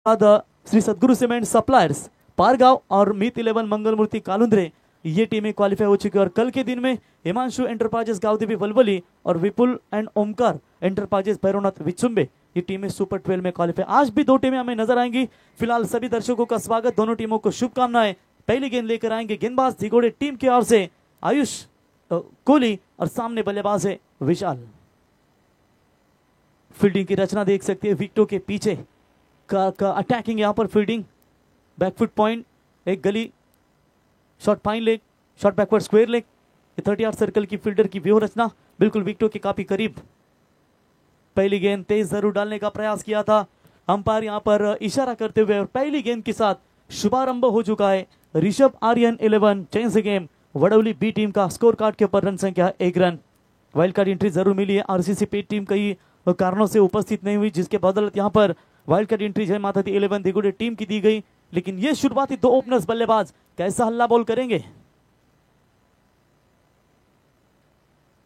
बाद श्री सदगुरु cement suppliers Pargaon और मीत 11 मंगलमूर्ति कालुंद्रे ये टीमें क्वालिफाई हो चुकी है। और कल के दिन में हिमांशु एंटरप्राइजेस गांवदेवी वलवली और विपुल एंड ओमकार एंटरप्राइजेस भैरवनाथ विचुंबे ये टीमें सुपर 12 में क्वालिफाई। आज भी 2 टीमें हमें नजर आएंगी। फिलहाल सभी दर्शकों का स्वागत, दोनों टीमों को शुभकामनाएं। पहली गेंद लेकर आएंगे गेंदबाज दिगोड़े टीम की ओर से आयुष कोहली और सामने बल्लेबाज है विशाल। फील्डिंग की रचना देख सकते हैं, विकेटों के पीछे का अटैकिंग यहाँ पर फील्डिंग, बैकफुट पॉइंट, एक gully short fine leg, short backward square leg, 30 yard circle की फील्डर की व्यूह रचना बिल्कुल विकेटों के काफी करीब। पहली गेंद तेज जरूर डालने का प्रयास किया था अंपायर यहाँ पर इशारा करते हुए, और पहली गेंद के साथ शुभारंभ हो चुका है। Rishabh Aryan 11 change the game वडौली B team का स्कोर कार्ड के ऊपर रन संख्या 1 रन। वाइल्ड कार्ड एंट्री जरूर मिली है, आरसीसी पे टीम कई कारणों से उपस्थित नहीं हुई, जिसके बदौलत यहाँ पर wild card entry Jai Mata Di 11 दिगुड़े team की दी गई। लेकिन ये शुरुआती 2 ओपनर्स बल्लेबाज कैसा हल्ला बॉल करेंगे।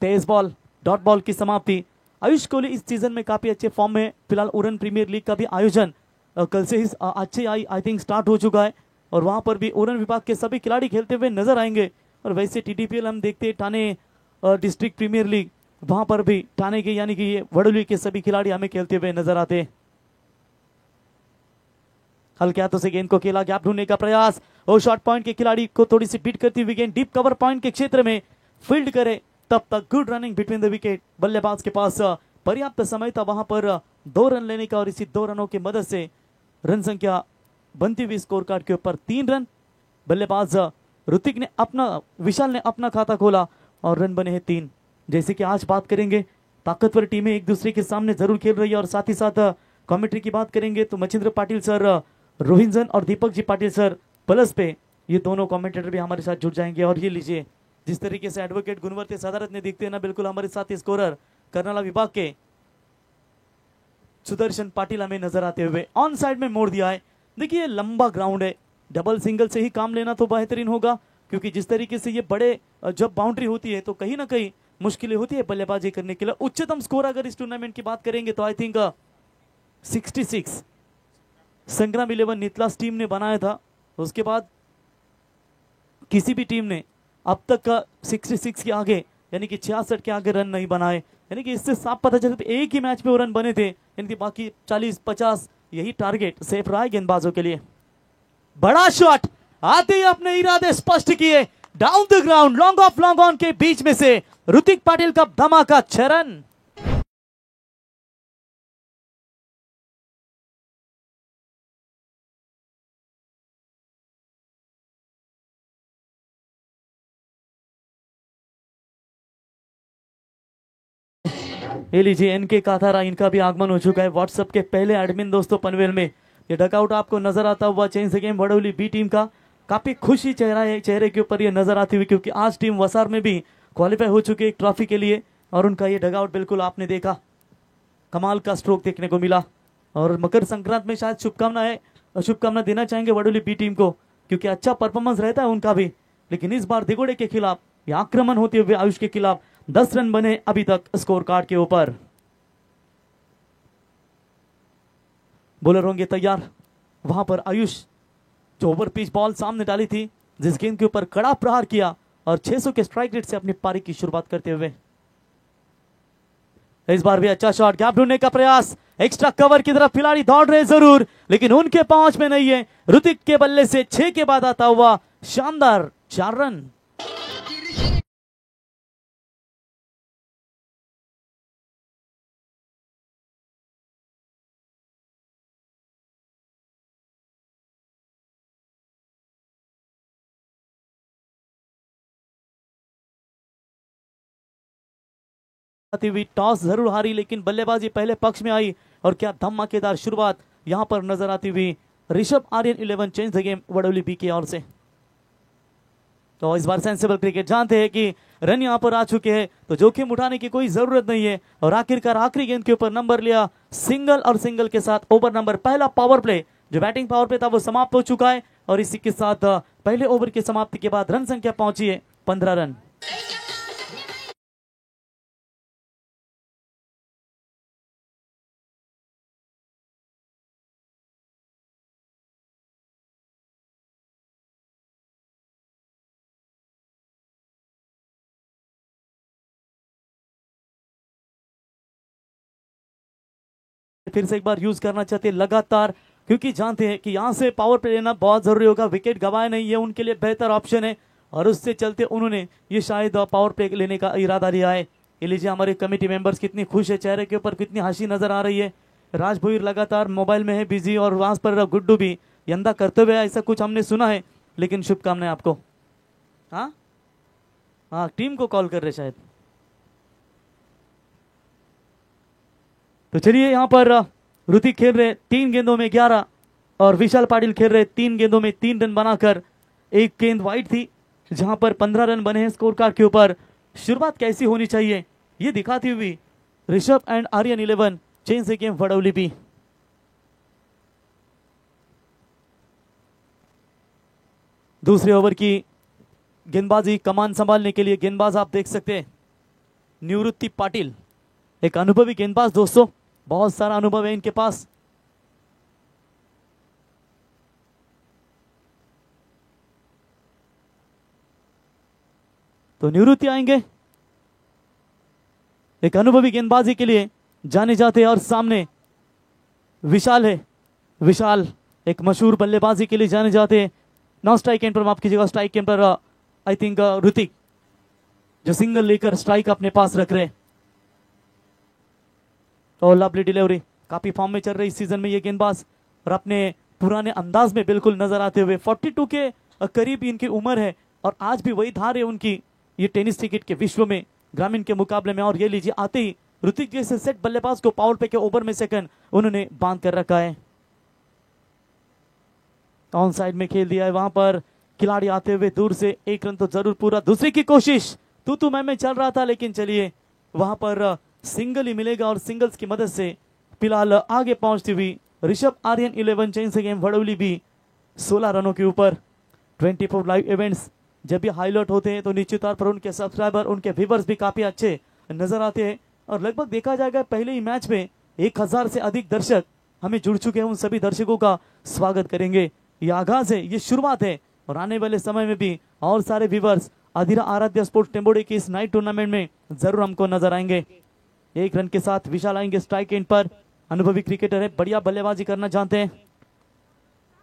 तेज बॉल, डॉट बॉल की समाप्ति। आयुष कोहली इस सीजन में काफी अच्छे फॉर्म में। फिलहाल उड़न प्रीमियर लीग का भी आयोजन कल से ही अच्छे आई थिंक स्टार्ट हो चुका है, और वहां पर भी उड़न विभाग के सभी खिलाड़ी खेलते हुए नजर आएंगे। और वैसे टीटीपीएल हम देखते हैं, ठाणे डिस्ट्रिक्ट प्रीमियर लीग, वहां पर भी ठाणे के यानी कि ये वडोली के सभी खिलाड़ी हमें खेलते हुए नजर आते हैं। हल्के हाथों से गेंद को खेला, गैप ढूंढने का प्रयास, और शॉर्ट पॉइंट के खिलाड़ी को थोड़ी सी बीट करती हुई गेंद डीप कवर पॉइंट के क्षेत्र में फील्ड करे, तब तक good running between the wicket. बल्लेबाज के पास पर्याप्त समय था वहां पर 2 रन लेने का, और इसी 2 रनों की मदद से रन संख्या बनती हुई स्कोर कार्ड के ऊपर 3 रन। बल्लेबाज ऋतिक ने विशाल ने अपना खाता खोला और रन बने हैं 3। जैसे कि आज बात करेंगे, ताकतवर टीमें एक दूसरे के सामने जरूर खेल रही है, और साथ ही साथ कमेंट्री की बात करेंगे तो मचिंद्र पाटिल सर, रोहिंजन और दीपक जी पाटिल सर प्लस पे ये दोनों कमेंटेटर भी हमारे साथ जुड़ जाएंगे। और ये लीजिए, जिस तरीके से एडवोकेट गुणवंत सदारत ने दिखते हैं ना, बिल्कुल हमारे साथ स्कोरर कर्नाला विभाग के सुदर्शन पाटिल हमें नजर आते हुए ऑन साइड में मोड़ दिया है। देखिए लंबा ग्राउंड है, डबल सिंगल से ही काम लेना तो बेहतरीन होगा, क्योंकि जिस तरीके से ये बड़े जब बाउंड्री होती है तो कहीं ना कहीं मुश्किलें होती है बल्लेबाजी करने के लिए। उच्चतम स्कोर अगर इस टूर्नामेंट की बात करेंगे तो आई थिंक 66 संग्राम 11 नितलास टीम ने बनाया था। उसके बाद किसी भी टीम ने अब तक का 66 के आगे यानी कि 66 के आगे रन नहीं बनाए, यानी कि इससे साफ पता चलता है एक ही मैच में वो रन बने थे, यानी कि बाकी 40-50 यही टारगेट सेफ रहा है गेंदबाजों के लिए। बड़ा शॉट आते ही अपने इरादे स्पष्ट किए, down the ground long off long on K beach में से ऋतिक पाटिल का धमाका 6 रन। ये लीजिए एनके काथारा, इनका भी आगमन हो चुका है व्हाट्सएप के पहले एडमिन दोस्तों पनवेल में। ये डकआउट आपको नजर आता हुआ change the game वडौली B team का, काफी खुशी चेहरा है चेहरे के ऊपर ये नजर आती हुई, क्योंकि आज टीम वसार में भी क्वालिफाई हो चुकी है एक ट्रॉफी के लिए, और उनका ये डगआउट बिल्कुल आपने देखा, कमाल का स्ट्रोक देखने को मिला। और मकर संक्रांति में शायद शुभकामना देना चाहेंगे वडौली बी टीम को, क्योंकि अच्छा परफॉर्मेंस रहता है उनका भी। लेकिन इस बार दिगोड़े के खिलाफ या आक्रमण होते हुए आयुष के खिलाफ 10 रन बने अभी तक स्कोर कार्ड के ऊपर। बॉलर होंगे तैयार, वहां पर आयुष जो ओवर पिच बॉल सामने डाली थी, जिस गेंद के ऊपर कड़ा प्रहार किया और 600 के स्ट्राइक रेट से अपनी पारी की शुरुआत करते हुए। इस बार भी अच्छा शॉट, गैप ढूंढने का प्रयास, एक्स्ट्रा कवर की तरफ खिलाड़ी दौड़ रहे जरूर, लेकिन उनके पहुंच में नहीं है। ऋतिक के बल्ले से 6 के बाद आता हुआ शानदार 4 रन। टॉस जरूर हारी, लेकिन बल्लेबाजी पहले पक्ष में आई, और क्या धमाकेदार शुरुआत यहां पर नजर आती हुई Rishabh Aryan 11 change the game वडौली B की ओर से। तो इस बार सेंसिबल क्रिकेट जानते हैं कि रन यहां पर आ चुके हैं, तो जोखिम उठाने की कोई जरूरत नहीं है। और आखिरकार आखिरी गेंद के ऊपर नंबर लिया सिंगल, और सिंगल के साथ ओवर नंबर पहला पावर प्ले जो बैटिंग पावर प्ले था वो समाप्त हो चुका है, और इसी के साथ पहले ओवर की समाप्ति के बाद रन संख्या पहुंची है 15 रन। फिर से एक बार यूज करना चाहते हैं लगातार, क्योंकि जानते हैं कि यहाँ से पावर प्ले लेना बहुत जरूरी होगा। विकेट गवाए नहीं, ये उनके लिए बेहतर ऑप्शन है और उससे चलते उन्होंने ये शायद पावर प्ले लेने का इरादा लिया है। ये लीजिए हमारे कमेटी मेंबर्स कितनी खुश है, चेहरे के ऊपर कितनी हंसी नजर आ रही है। राज भोईर लगातार मोबाइल में है बिजी और वहां पर गुड्डू भी यंदा करते हुए ऐसा कुछ हमने सुना है, लेकिन शुभकामनाएं आपको। हाँ हाँ, टीम को कॉल कर रहे शायद। तो चलिए यहाँ पर ऋतिक खेल रहे 3 गेंदों में 11 और विशाल पाटिल खेल रहे 3 गेंदों में 3 रन बनाकर। एक गेंद वाइड थी जहां पर 15 रन बने हैं स्कोर कार्ड के ऊपर। शुरुआत कैसी होनी चाहिए ये दिखाती हुई Rishabh and Aryan 11 change the game Vadoli भी। दूसरे ओवर की गेंदबाजी कमान संभालने के लिए गेंदबाज आप देख सकते हैं निवृत्ति पाटिल, एक अनुभवी गेंदबाज दोस्तों, बहुत सारा अनुभव है इनके पास। तो निवृत्ति आएंगे, एक अनुभवी गेंदबाजी के लिए जाने जाते हैं और सामने विशाल है। विशाल एक मशहूर बल्लेबाजी के लिए जाने जाते हैं। नॉन स्ट्राइक एंड पर माफ कीजिएगा, strike end per I think Hrithik जो सिंगल लेकर स्ट्राइक अपने पास रख रहे हैं। और लवली डिलीवरी, काफी फॉर्म में चल रही इस सीजन में ये गेंदबाज और अपने पुराने अंदाज में बिल्कुल नजर आते हुए। 42 के करीब इनकी उम्र है और आज भी वही धार है उनकी ये टेनिस क्रिकेट के विश्व में ग्रामीण के मुकाबले में। और ये लीजिए आते ही ऋतिक जैसे सेट बल्लेबाज को पावर प्ले के ओवर में सेकंड उन्होंने बांध कर रखा है। ऑन साइड में खेल दिया है, वहां पर खिलाड़ी आते हुए दूर से 1 रन तो जरूर पूरा। दूसरे की कोशिश तू मैं चल रहा था, लेकिन चलिए वहां पर सिंगल ही मिलेगा और सिंगल्स की मदद से फिलहाल आगे पहुंचती हुई ऋषभ आर्यन 11 चेंज गेम वडौली भी 16 रनों के ऊपर। 24 लाइव इवेंट्स जब भी हाईलाइट होते हैं तो निश्चित तौर पर उनके सब्सक्राइबर, उनके व्यूअर्स भी काफी अच्छे नजर आते हैं और लगभग देखा जाएगा पहले ही मैच में 1000 से अधिक दर्शक हमें जुड़ चुके हैं। उन सभी दर्शकों का स्वागत करेंगे। ये आगाज है, ये शुरुआत है और आने वाले समय में भी और सारे व्यूअर्स अधिरा आराध्या स्पोर्ट्स टेम्बोडी की इस नाइट टूर्नामेंट में जरूर हमको नजर आएंगे। 1 रन के साथ विशाल आएंगे स्ट्राइक एंड पर। अनुभवी क्रिकेटर है, बढ़िया बल्लेबाजी करना जानते हैं।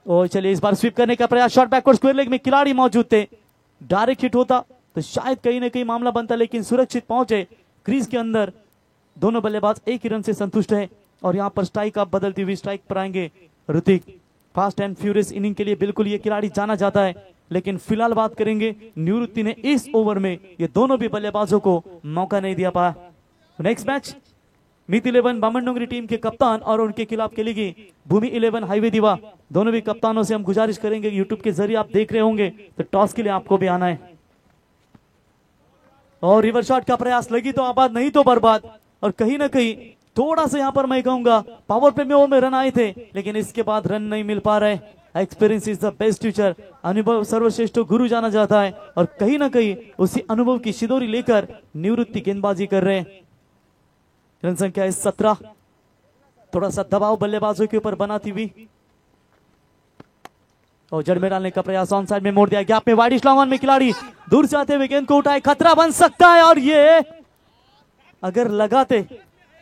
और चलिए इस बार स्वीप करने का प्रयास, शॉट बैकवर्ड स्क्वायर लेग में खिलाड़ी मौजूद थे, डायरेक्ट हिट होता तो शायद कहीं ना कहीं मामला बनता, लेकिन सुरक्षित पहुंचे क्रीज के अंदर। दोनों बल्लेबाज 1 ही रन से संतुष्ट है और यहां पर स्ट्राइक आप बदलती हुई स्ट्राइक पर आएंगे Hrithik. Fast and furious inning के लिए बिल्कुल ये खिलाड़ी जाना जाता है, लेकिन फिलहाल बात करेंगे निवृत्ति ने इस ओवर में ये दोनों भी बल्लेबाजों को मौका नहीं दिया पाया। नेक्स्ट मैच मित 11 बामनडोंगरी टीम के कप्तान और उनके खिलाफ खेलेगी भूमि 11 हाईवे दीवा। दोनों भी कप्तानों से हम गुजारिश करेंगे, यूट्यूब के जरिए आप देख रहे होंगे तो टॉस के लिए आपको भी आना है। और रिवर शॉट का प्रयास, लगी तो आबाद नहीं तो बर्बाद। और कहीं ना कहीं थोड़ा सा यहाँ पर मैं कहूंगा पावर प्ले में ओवर में रन आए थे, लेकिन इसके बाद रन नहीं मिल पा रहे। Experience is the best teacher, अनुभव सर्वश्रेष्ठ गुरु जाना जाता है और कहीं ना कहीं उसी अनुभव की शिदोरी लेकर निवृत्ति गेंदबाजी कर रहे हैं। रन संख्या है 17। थोड़ा सा दबाव बल्लेबाजों के ऊपर बनाती हुई और जड़ में डालने का प्रयास, ऑन साइड में मोड़ दिया, गैप में वाइड लॉन्ग ऑन में खिलाड़ी दूर से आते हुए गेंद को उठाए, खतरा बन सकता है। और ये अगर लगाते,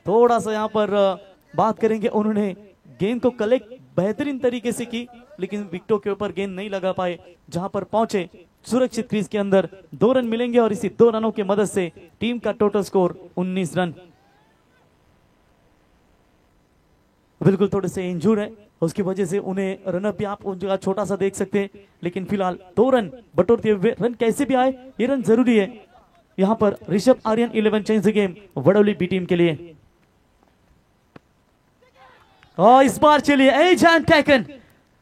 थोड़ा सा यहां पर बात करेंगे, उन्होंने गेंद को कलेक्ट बेहतरीन तरीके से की, लेकिन विकेटों के ऊपर गेंद नहीं लगा पाए। जहां पर पहुंचे सुरक्षित क्रीज के अंदर 2 रन मिलेंगे और इसी 2 रनों की मदद से टीम का टोटल स्कोर 19 रन। बिल्कुल थोड़े से इंजूर है, उसकी वजह से उन्हें रनअप भी आप उन जगह छोटा सा देख सकते हैं, लेकिन फिलहाल 2 रन बटोरते हुए, रन कैसे भी आए ये रन जरूरी है। यहां पर Rishabh Aryan 11 change the game वडौली B team के लिए। और इस बार चलिए एज एंड टेकन,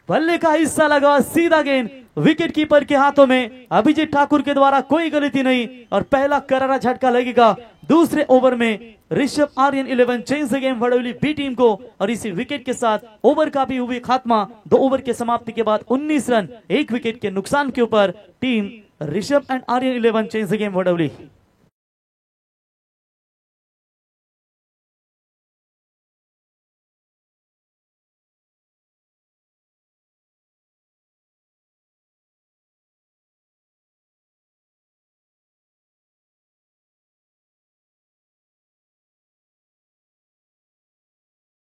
बल्ले का हिस्सा लगा, सीधा गेंद विकेट कीपर के हाथों में। अभिजीत ठाकुर के द्वारा कोई गलती नहीं और पहला करारा झटका लगेगा दूसरे ओवर में Rishabh Aryan 11 change the game वडौली B team को। और इसी विकेट के साथ ओवर का भी हुई खात्मा। 2 ओवर के समाप्ति के बाद 19 रन 1 विकेट के नुकसान के ऊपर team Rishabh and Aryan 11 change the game Vadoli.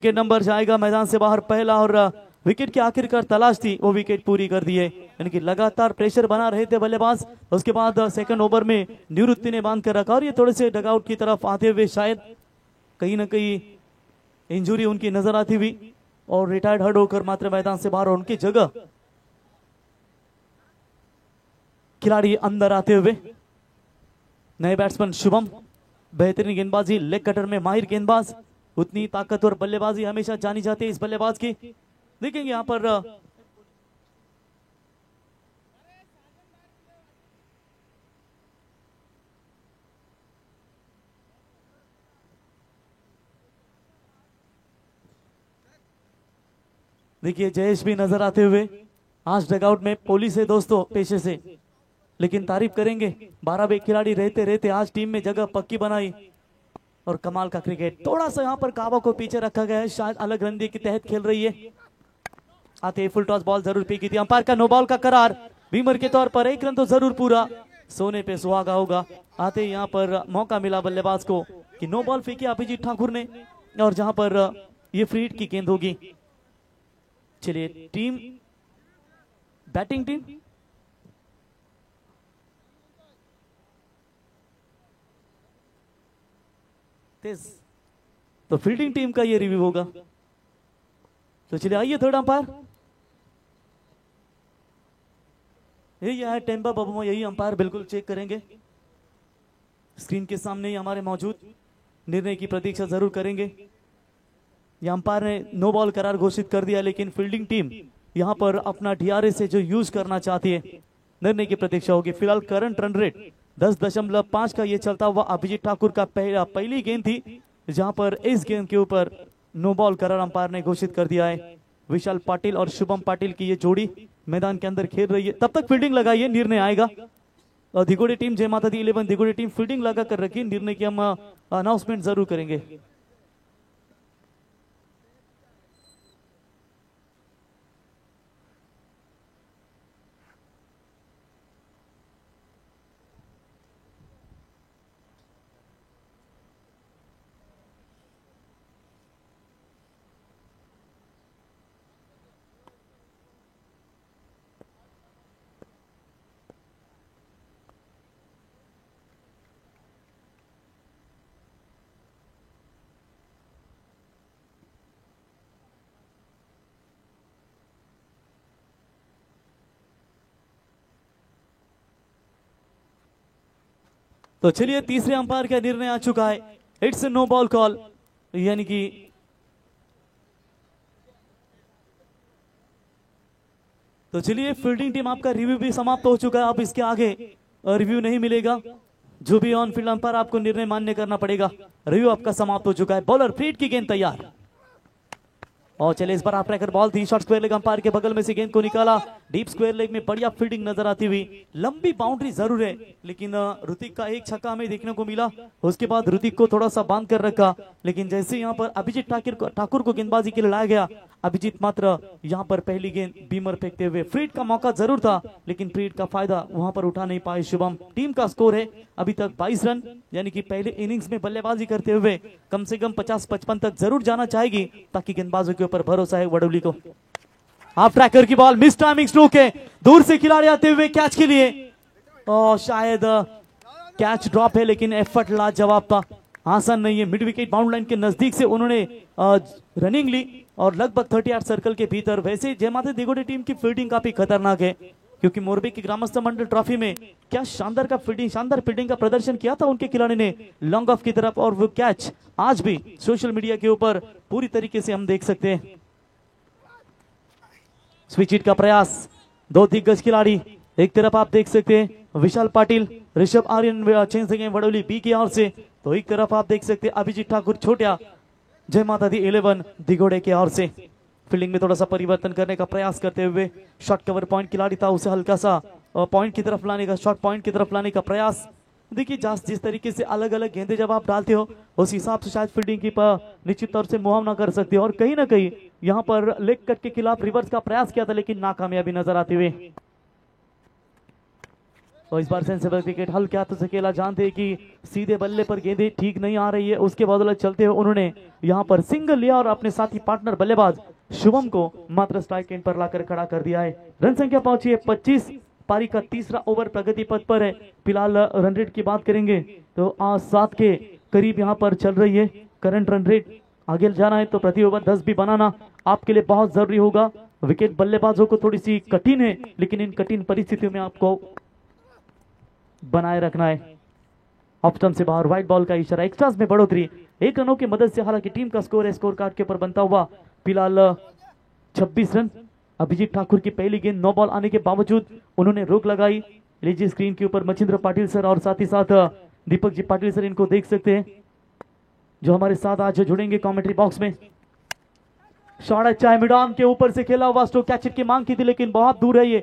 Wicket number जाएगा मैदान से बाहर पहला, और विकेट की आखिरकार तलाश थी वो विकेट पूरी कर दी है। यानी कि लगातार प्रेशर बना रहे थे बल्लेबाज। उसके बाद सेकंड ओवर में निवृत्ति ने बांध कर रखा, और ये थोड़े से डगआउट की तरफ आते हुए शायद कहीं ना कहीं इंजरी उनकी नजर आती हुई, और रिटायर्ड हर्ड होकर मात्र मैदान से बाहर, और उनकी जगह खिलाड़ी अंदर आते हुए नए बैट्समैन शुभम। बेहतरीन गेंदबाजी, लेग कटर में माहिर गेंदबाज, उतनी ताकतवर बल्लेबाजी हमेशा जानी जाती है इस बल्लेबाज की। देखेंगे यहां पर देखिए जयेश भी नजर आते हुए। आज डगआउट में पुलिस है दोस्तों पेशे से, लेकिन तारीफ करेंगे 12 खिलाड़ी रहते रहते आज टीम में जगह पक्की बनाई, और कमाल का क्रिकेट। थोड़ा सा यहाँ पर काबा को पीछे रखा गया है, शायद अलग रंदी के तहत खेल रही है। आते फुल टॉस बॉल जरूर फेंकी थी, अंपायर का नो बॉल का करार। बीमर के तौर पर एक रन तो जरूर पूरा, सोने पे सुहागा होगा। आते यहाँ पर मौका मिला बल्लेबाज को कि नो बॉल फेंकी अभिजीत ठाकुर ने, और जहां पर ये फ्री हिट की गेंद होगी। चलिए टीम बैटिंग टीम तेज, तो फील्डिंग टीम का ये रिव्यू होगा। तो चलिए आइए थर्ड अंपायर, यही है टेम्पा बबुमा, यही अंपायर बिल्कुल चेक करेंगे। स्क्रीन के सामने ही हमारे मौजूद, निर्णय की प्रतीक्षा जरूर करेंगे। यह अंपायर ने नो बॉल करार घोषित कर दिया, लेकिन फील्डिंग टीम यहां पर अपना डीआरएस से जो यूज करना चाहती है, निर्णय की प्रतीक्षा होगी। फिलहाल करंट रन रेट 10.5 का ये चलता हुआ अभिजीत ठाकुर का पहली गेंद थी, जहां पर इस गेंद के ऊपर नो बॉल करार अंपायर ने घोषित कर दिया है। विशाल पाटिल और शुभम पाटिल की ये जोड़ी मैदान के अंदर खेल रही है। तब तक फील्डिंग लगाइए, निर्णय आएगा। दिगोड़े टीम, जय माता दी 11 दिगोड़े टीम फील्डिंग लगा कर रखी, निर्णय की हम अनाउंसमेंट जरूर करेंगे। तो चलिए तीसरे अंपायर का निर्णय आ चुका है, इट्स नो बॉल कॉल। यानी कि तो चलिए फील्डिंग टीम आपका रिव्यू भी समाप्त हो चुका है। अब इसके आगे रिव्यू नहीं मिलेगा, जो भी ऑन फील्ड अंपायर आपको निर्णय मान्य करना पड़ेगा। रिव्यू आपका समाप्त हो चुका है। बॉलर फ्री हिट की गेंद तैयार, और चले इस बार आप ट्रैकर बॉल थी, शॉर्ट स्क्वायर लेग अंपायर के बगल में से गेंद को निकाला। डीप स्क्वायर लेग में बढ़िया फील्डिंग नजर आती हुई, लंबी बाउंड्री जरूर है, लेकिन ऋतिक का एक छक्का हमें देखने को मिला। उसके बाद ऋतिक को थोड़ा सा बांध कर रखा, लेकिन जैसे यहाँ पर अभिजीत ठाकुर को गेंदबाजी के लिए लाया गया, अभिजीत मात्र यहाँ पर पहली गेंद बीमर फेंकते हुए। फ्री हिट का मौका जरूर था, लेकिन फ्री हिट का फायदा वहां पर उठा नहीं पाए शुभम। टीम का स्कोर है अभी तक 22 रन, यानी कि पहले इनिंग्स में बल्लेबाजी करते हुए कम से कम 50-55 तक जरूर जाना चाहेगी, ताकि गेंदबाजों के ऊपर भरोसा है वडोली को। हाफ ट्रैकर की बॉल, मिस टाइमिंग स्ट्रोक है, दूर से खिलाड़ी आते हुए कैच के लिए, और शायद कैच ड्रॉप है, लेकिन एफर्ट लाजवाब था, आसान नहीं है। मिड विकेट बाउंड लाइन के नजदीक से उन्होंने रनिंग ली, और लगभग 38 सर्कल के भीतर। वैसे जय माता दिगोड़े टीम की फील्डिंग काफी खतरनाक है, क्योंकि मोरबी की ग्रामस्थ मंडल ट्रॉफी में क्या शानदार फील्डिंग का प्रदर्शन किया था उनके खिलाड़ी ने लॉन्ग ऑफ की तरफ, और वो कैच आज भी सोशल मीडिया के ऊपर पूरी तरीके से हम देख सकते हैं। स्विच हिट का प्रयास, दो दिग्गज खिलाड़ी, एक तरफ आप देख सकते हैं विशाल पाटिल, ऋषभ आर्यन चेंज वडोली बी की ओर से, तो एक तरफ आप देख सकते हैं अभिजीत ठाकुर छोटिया जय माता दी 11 दिगोड़े के ओर से। फील्डिंग में थोड़ा सा परिवर्तन करने का प्रयास करते हुए, शॉर्ट कवर पॉइंट खिलाड़ी था, उसे हल्का सा पॉइंट की तरफ लाने का, शॉर्ट पॉइंट की तरफ लाने का प्रयास। देखिए जिस तरीके से अलग अलग गेंदे जब आप डालते हो, उस हिसाब से शायद फील्डिंग की निश्चित तौर से मुआवना कर सकते हो, और कहीं ना कहीं यहाँ पर लेग कट के खिलाफ रिवर्स का प्रयास किया था, लेकिन नाकामयाबी नजर आती हुई। और इस बार सेंसेबल क्रिकेट हल्के हाथों से खेला, जानते हैं कि सीधे बल्ले पर गेंदें ठीक नहीं आ रही है, उसके बदौलत चलते हुए उन्होंने यहाँ पर सिंगल लिया और अपने साथी पार्टनर बल्लेबाज शुभम को मात्र स्ट्राइक एंड पर लाकर खड़ा कर दिया है। रन संख्या पहुंची है 25। पारी का तीसरा ओवर प्रगति पथ पर है। फिलहाल रन रेट की बात करेंगे तो 7 के करीब यहाँ पर चल रही है करंट रन रेट। आगे जाना है तो प्रति ओवर 10 भी बनाना आपके लिए बहुत जरूरी होगा। विकेट बल्लेबाजों को थोड़ी सी कठिन है, लेकिन इन कठिन परिस्थितियों में आपको बनाए रखना है। ऑफ स्टंप से बाहर, व्हाइट बॉल का इशारा, एक्स्ट्रास में बढ़ोतरी 1 रनों की मदद से। हालांकि टीम का स्कोर है स्कोर कार्ड के ऊपर बनता हुआ फिलहाल 26 रन। अभिजीत ठाकुर की पहली गेंद 9 बॉल आने के बावजूद उन्होंने रोक लगाई। लीजिए स्क्रीन के ऊपर मचिंद्र पाटिल सर और साथ ही साथ दीपक जी पाटिल सर, इनको देख सकते हैं जो हमारे साथ आज जुड़ेंगे कमेंट्री बॉक्स में। शॉट अच्छा है, मिड ऑन के ऊपर से खेला हुआ स्ट्रोक, कैच की मांग की थी लेकिन बहुत दूर है ये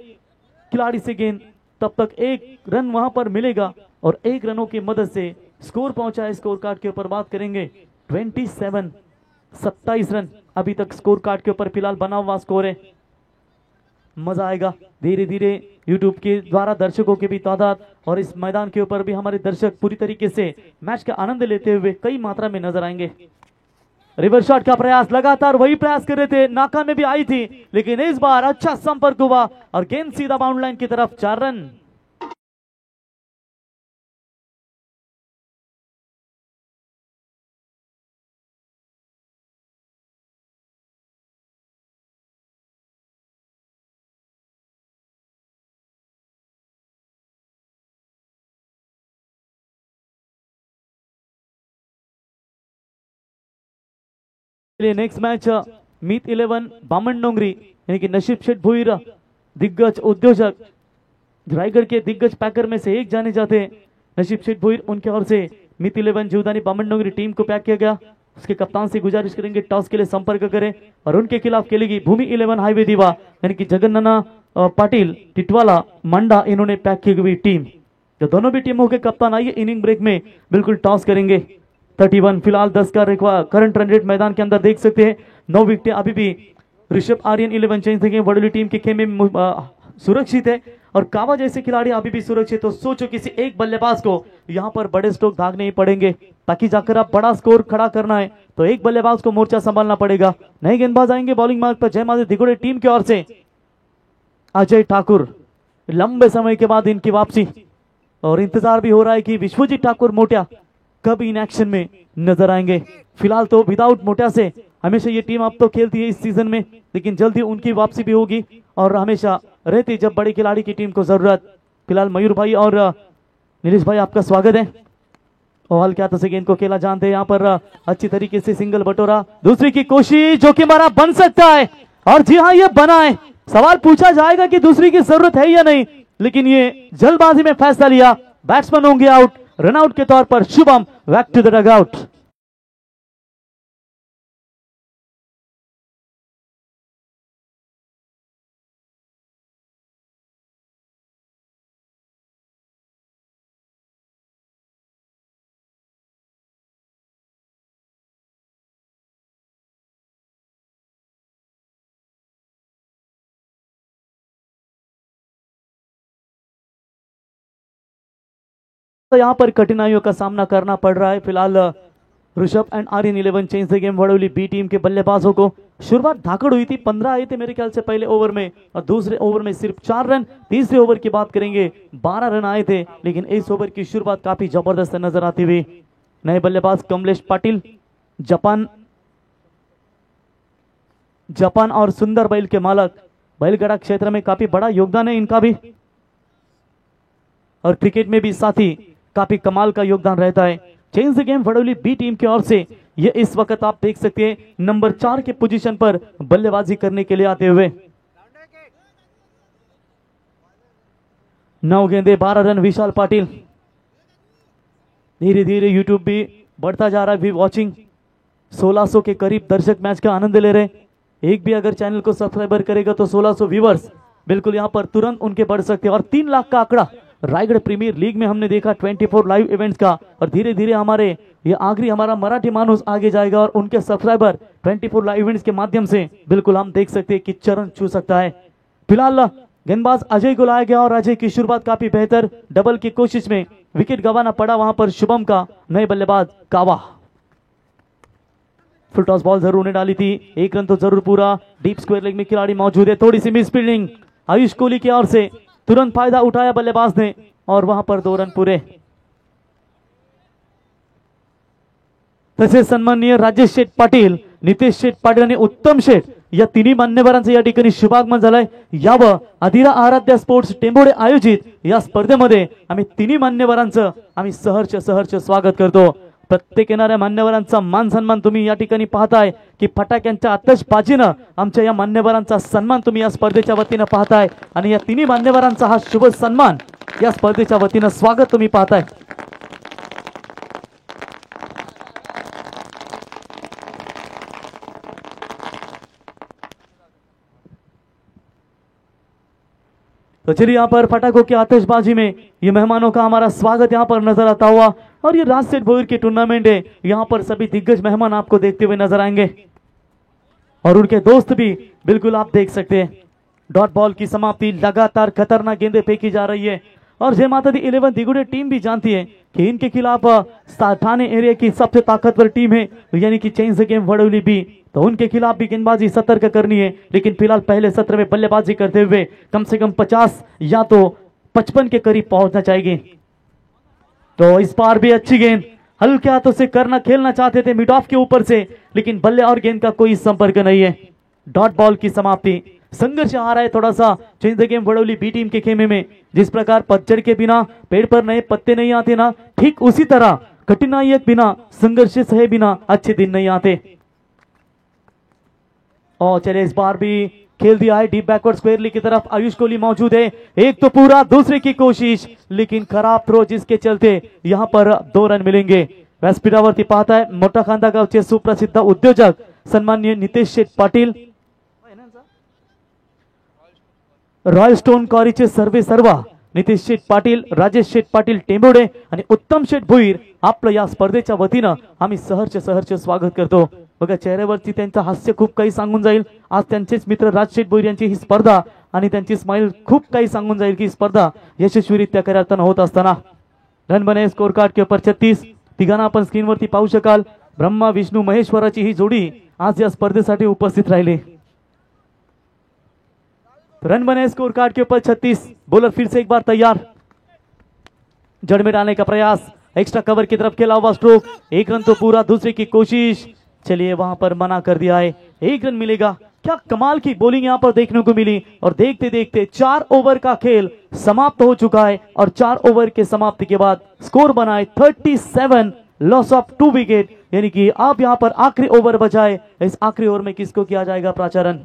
खिलाड़ी से गेंद। तब तक 1 रन वहां पर मिलेगा और 1 रनों की मदद से स्कोर पहुंचा है। स्कोर कार्ड के ऊपर बात करेंगे 27 रन अभी तक स्कोर कार्ड के ऊपर फिलहाल बना हुआ स्कोर है। मजा आएगा धीरे धीरे। यूट्यूब के द्वारा दर्शकों की भी तादाद और इस मैदान के ऊपर भी हमारे दर्शक पूरी तरीके से मैच का आनंद लेते हुए कई मात्रा में नजर आएंगे। रिवर्स शॉट का प्रयास, लगातार वही प्रयास कर रहे थे, नाकाम में भी आई थी लेकिन इस बार अच्छा संपर्क हुआ और गेंद सीधा बाउंड लाइन की तरफ। 4 रन। नेक्स्ट मैच मीत 11 बामनडोंगरी यानी कि नसीब शेठ भुईर, दिग्गज उद्योजक रायगढ़ के दिग्गज पैकर में से एक जाने जाते हैं नसीब शेठ भुईर, उनके ओर से मीत 11 जीवदानी बामनडोंगरी टीम को पैक किया गया। उसके कप्तान से गुजारिश करेंगे टॉस के लिए संपर्क करें और उनके खिलाफ खेलेगी भूमि 11 हाईवे दीवा यानी कि जगन्नाना पाटिल टिटवाला मंडा, इन्होंने पैक की हुई टीम। जो दोनों भी टीमों के कप्तान आइए इनिंग ब्रेक में बिल्कुल टॉस करेंगे। 31 फिलहाल 10 का करंट रन रेट मैदान के अंदर देख सकते हैं। 9 विकेट अभी भी ऋषभ आर्यन 11 चेंज थे, वडोली टीम के खेमे में सुरक्षित है और कावा जैसे खिलाड़ी अभी भी सुरक्षित। तो सोचो किसी एक बल्लेबाज को यहाँ पर बड़े स्ट्रोक दागने ही पड़ेंगे ताकि जाकर आप बड़ा स्कोर खड़ा करना है तो एक बल्लेबाज को मोर्चा संभालना पड़ेगा। नए गेंदबाज आएंगे बॉलिंग मार्ग पर। जयमादी दिगोड़े टीम की ओर से अजय ठाकुर, लंबे समय के बाद इनकी वापसी और इंतजार भी हो रहा है कि विश्वजीत ठाकुर मोटिया कब इन एक्शन में नजर आएंगे। फिलहाल तो विदाउट मोटिया से हमेशा ये टीम अब तो खेलती है इस सीजन में, लेकिन जल्दी उनकी वापसी भी होगी और हमेशा रहती जब बड़े खिलाड़ी की टीम को जरूरत। फिलहाल मयूर भाई और नीलेश भाई आपका स्वागत है। और हल्के हाथों से गेंद को खेला, जानते हैं यहाँ पर अच्छी तरीके से सिंगल बटोरा, दूसरी की कोशिश जो कि मारा बन सकता है और जी हाँ ये बना है। सवाल पूछा जाएगा कि दूसरी की जरूरत है या नहीं, लेकिन ये जल्दबाजी में फैसला लिया। बैट्समैन होंगे आउट, रन आउट के तौर पर Shubham back to the dugout. तो यहाँ पर कठिनाइयों का सामना करना पड़ रहा है फिलहाल Rishabh and Aryan 11 change the game Vadoli B team के बल्लेबाजों को। शुरुआत धाकड़ हुई थी, 15 आए थे मेरे ख्याल से पहले ओवर में और दूसरे ओवर में सिर्फ 4 रन। तीसरे ओवर की बात करेंगे 12 रन आए थे, लेकिन इस ओवर की शुरुआत काफी जबरदस्त नजर आती हुई। नए बल्लेबाज कमलेश पाटिल, जापान और सुंदर बैल के मालक, बैलगाड़ा क्षेत्र में काफी बड़ा योगदान है इनका भी और क्रिकेट में भी साथी काफी कमाल का योगदान रहता है। Change the game Vadoli B team की ओर से ये इस वक्त आप देख सकते हैं नंबर 4 के पोजीशन पर बल्लेबाजी करने के लिए आते हुए। 9 गेंदे 12 रन विशाल पाटिल। धीरे धीरे यूट्यूब भी बढ़ता जा रहा है, भी वॉचिंग 1600 के करीब दर्शक मैच का आनंद ले रहे। एक भी अगर चैनल को सब्सक्राइबर करेगा तो 1600 व्यूवर्स बिल्कुल यहां पर तुरंत उनके बढ़ सकते हैं और 3 लाख का आंकड़ा रायगढ़ प्रीमियर लीग में हमने देखा 24 लाइव इवेंट्स का और धीरे धीरे हमारे ये आखिरी हमारा मराठी मानुस आगे जाएगा और उनके सब्सक्राइबर 24 लाइव इवेंट्स के माध्यम से बिल्कुल हम देख सकते हैं कि चरण छू सकता है। फिलहाल गेंदबाज अजय को लाया गया और अजय की शुरुआत काफी बेहतर, डबल की कोशिश में विकेट गंवाना पड़ा वहां पर शुभम का, नए बल्लेबाज कावा। फुल टॉस बॉल जरूर ने डाली थी, एक रन तो जरूर पूरा। डीप स्क्वायर लेग में खिलाड़ी मौजूद है, थोड़ी सी मिस फील्डिंग आयुष कोहली की ओर से, तुरंत फायदा उठाया बल्लेबाज ने और वहां पर 2 रन पूरे। तसेच सन्माननीय राजेश शेठ पाटील, नितेश शेठ पाटील आणि उत्तम शेठ या तिन्ही मान्यवरांचं या ठिकाणी शुभागमन झालंय। यावं अधिरा आराध्या स्पोर्ट्स टेंभोडे आयोजित या स्पर्धेमध्ये आम्ही तिन्ही मान्यवरांचं आम्ही सहर्ष स्वागत करतो। प्रत्येक येणाऱ्या मान्यवरांचा मान सन्मान तुम्ही या ठिकाणी पाहताय की फटाक्यांच्या आतषबाजीनं आमच्या या मान्यवरांचा सन्मान तुम्ही या स्पर्धेच्या वतीनं पाहताय आणि या तिन्ही मान्यवरांचा हा शुभ सन्मान या स्पर्धेच्या वतीनं स्वागत तुम्ही पाहताय। तो चलिए यहाँ पर पटाखों की आतिशबाजी में ये मेहमानों का हमारा स्वागत यहाँ पर नजर आता हुआ। और ये राज सेठ भोईर की टूर्नामेंट है, यहाँ पर सभी दिग्गज मेहमान आपको देखते हुए नजर आएंगे और उनके दोस्त भी बिल्कुल आप देख सकते हैं। डॉट बॉल की समाप्ति, लगातार खतरनाक गेंदें फेंकी जा रही है और जय माता दी 11 दिगुड़े टीम भी जानती है कि इनके खिलाफ थाने एरिया की सबसे ताकतवर टीम है यानी कि चेंज द गेम वडोली बी, तो उनके खिलाफ भी गेंदबाजी सतर्क करनी है। लेकिन फिलहाल पहले सत्र में बल्लेबाजी करते हुए कम से कम 50 या तो 55 के करीब पहुंचना चाहिए। तो इस बार भी अच्छी गेंद हल्के हाथों से करना खेलना चाहते थे मिड ऑफ के ऊपर से, लेकिन बल्ले और गेंद का कोई संपर्क नहीं है। डॉट बॉल की समाप्ति, संघर्ष आ रहा है थोड़ा सा change the game Vadoli B team के खेमे में। जिस प्रकार पतझड़ के बिना पेड़ पर नए पत्ते नहीं आते ना, ठीक उसी तरह कठिनाई के बिना, संघर्ष सहे बिना अच्छे दिन नहीं आते। और चले इस बार भी खेल दिया है डीप बैकवर्ड स्क्वायर लेग की तरफ, आयुष कोहली मौजूद है, एक तो पूरा, दूसरे की कोशिश लेकिन खराब थ्रो जिसके चलते यहां पर 2 रन मिलेंगे। व्यासपीठावरती पाहता है मोठा खांदा गावचे सुप्रसिद्ध उद्योजक सन्माननीय नितेश शेठ पाटील, रॉयल स्टोन कॉरीचे सर्वे सर्वा नितेश शेठ पाटील, राजेश शेठ पाटील टेंभोडे आणि उत्तम शेठ भोईर आपलं या स्पर्धेच्या वतीनं आम्ही सहर्ष स्वागत करतो। बघा चेहऱ्यावरती त्यांचं हास्य खूप काही सांगून जाईल। आज त्यांचेच मित्र राज शेठ भोईर यांची ही स्पर्धा आणि त्यांची स्माइल खूप काही सांगून जाईल की स्पर्धा यशस्वीरित्या करताना होत असताना। रन बने स्कोर कार्ड के ऊपर 36, तिघांना आपण स्क्रीनवरती पाहू शकाल। ब्रह्मा विष्णू महेश्वराची ही जोडी आज या स्पर्धेसाठी उपस्थित राहिली। रन बने स्कोर कार्ड के ऊपर 36, बॉलर फिर से एक बार तैयार, जड़ में डालने का प्रयास, एक्स्ट्रा कवर की तरफ खेला हुआ स्ट्रोक, 1 रन तो पूरा, दूसरे की कोशिश, चलिए वहां पर मना कर दिया है, 1 रन मिलेगा। क्या कमाल की बॉलिंग यहां पर देखने को मिली और देखते देखते 4 ओवर का खेल समाप्त हो चुका है और 4 ओवर के समाप्ति के बाद स्कोर बना है 37, लॉस ऑफ 2 विकेट, यानी कि अब यहां पर आखिरी ओवर बचा है। इस आखिरी ओवर में किसको किया जाएगा प्राचारण?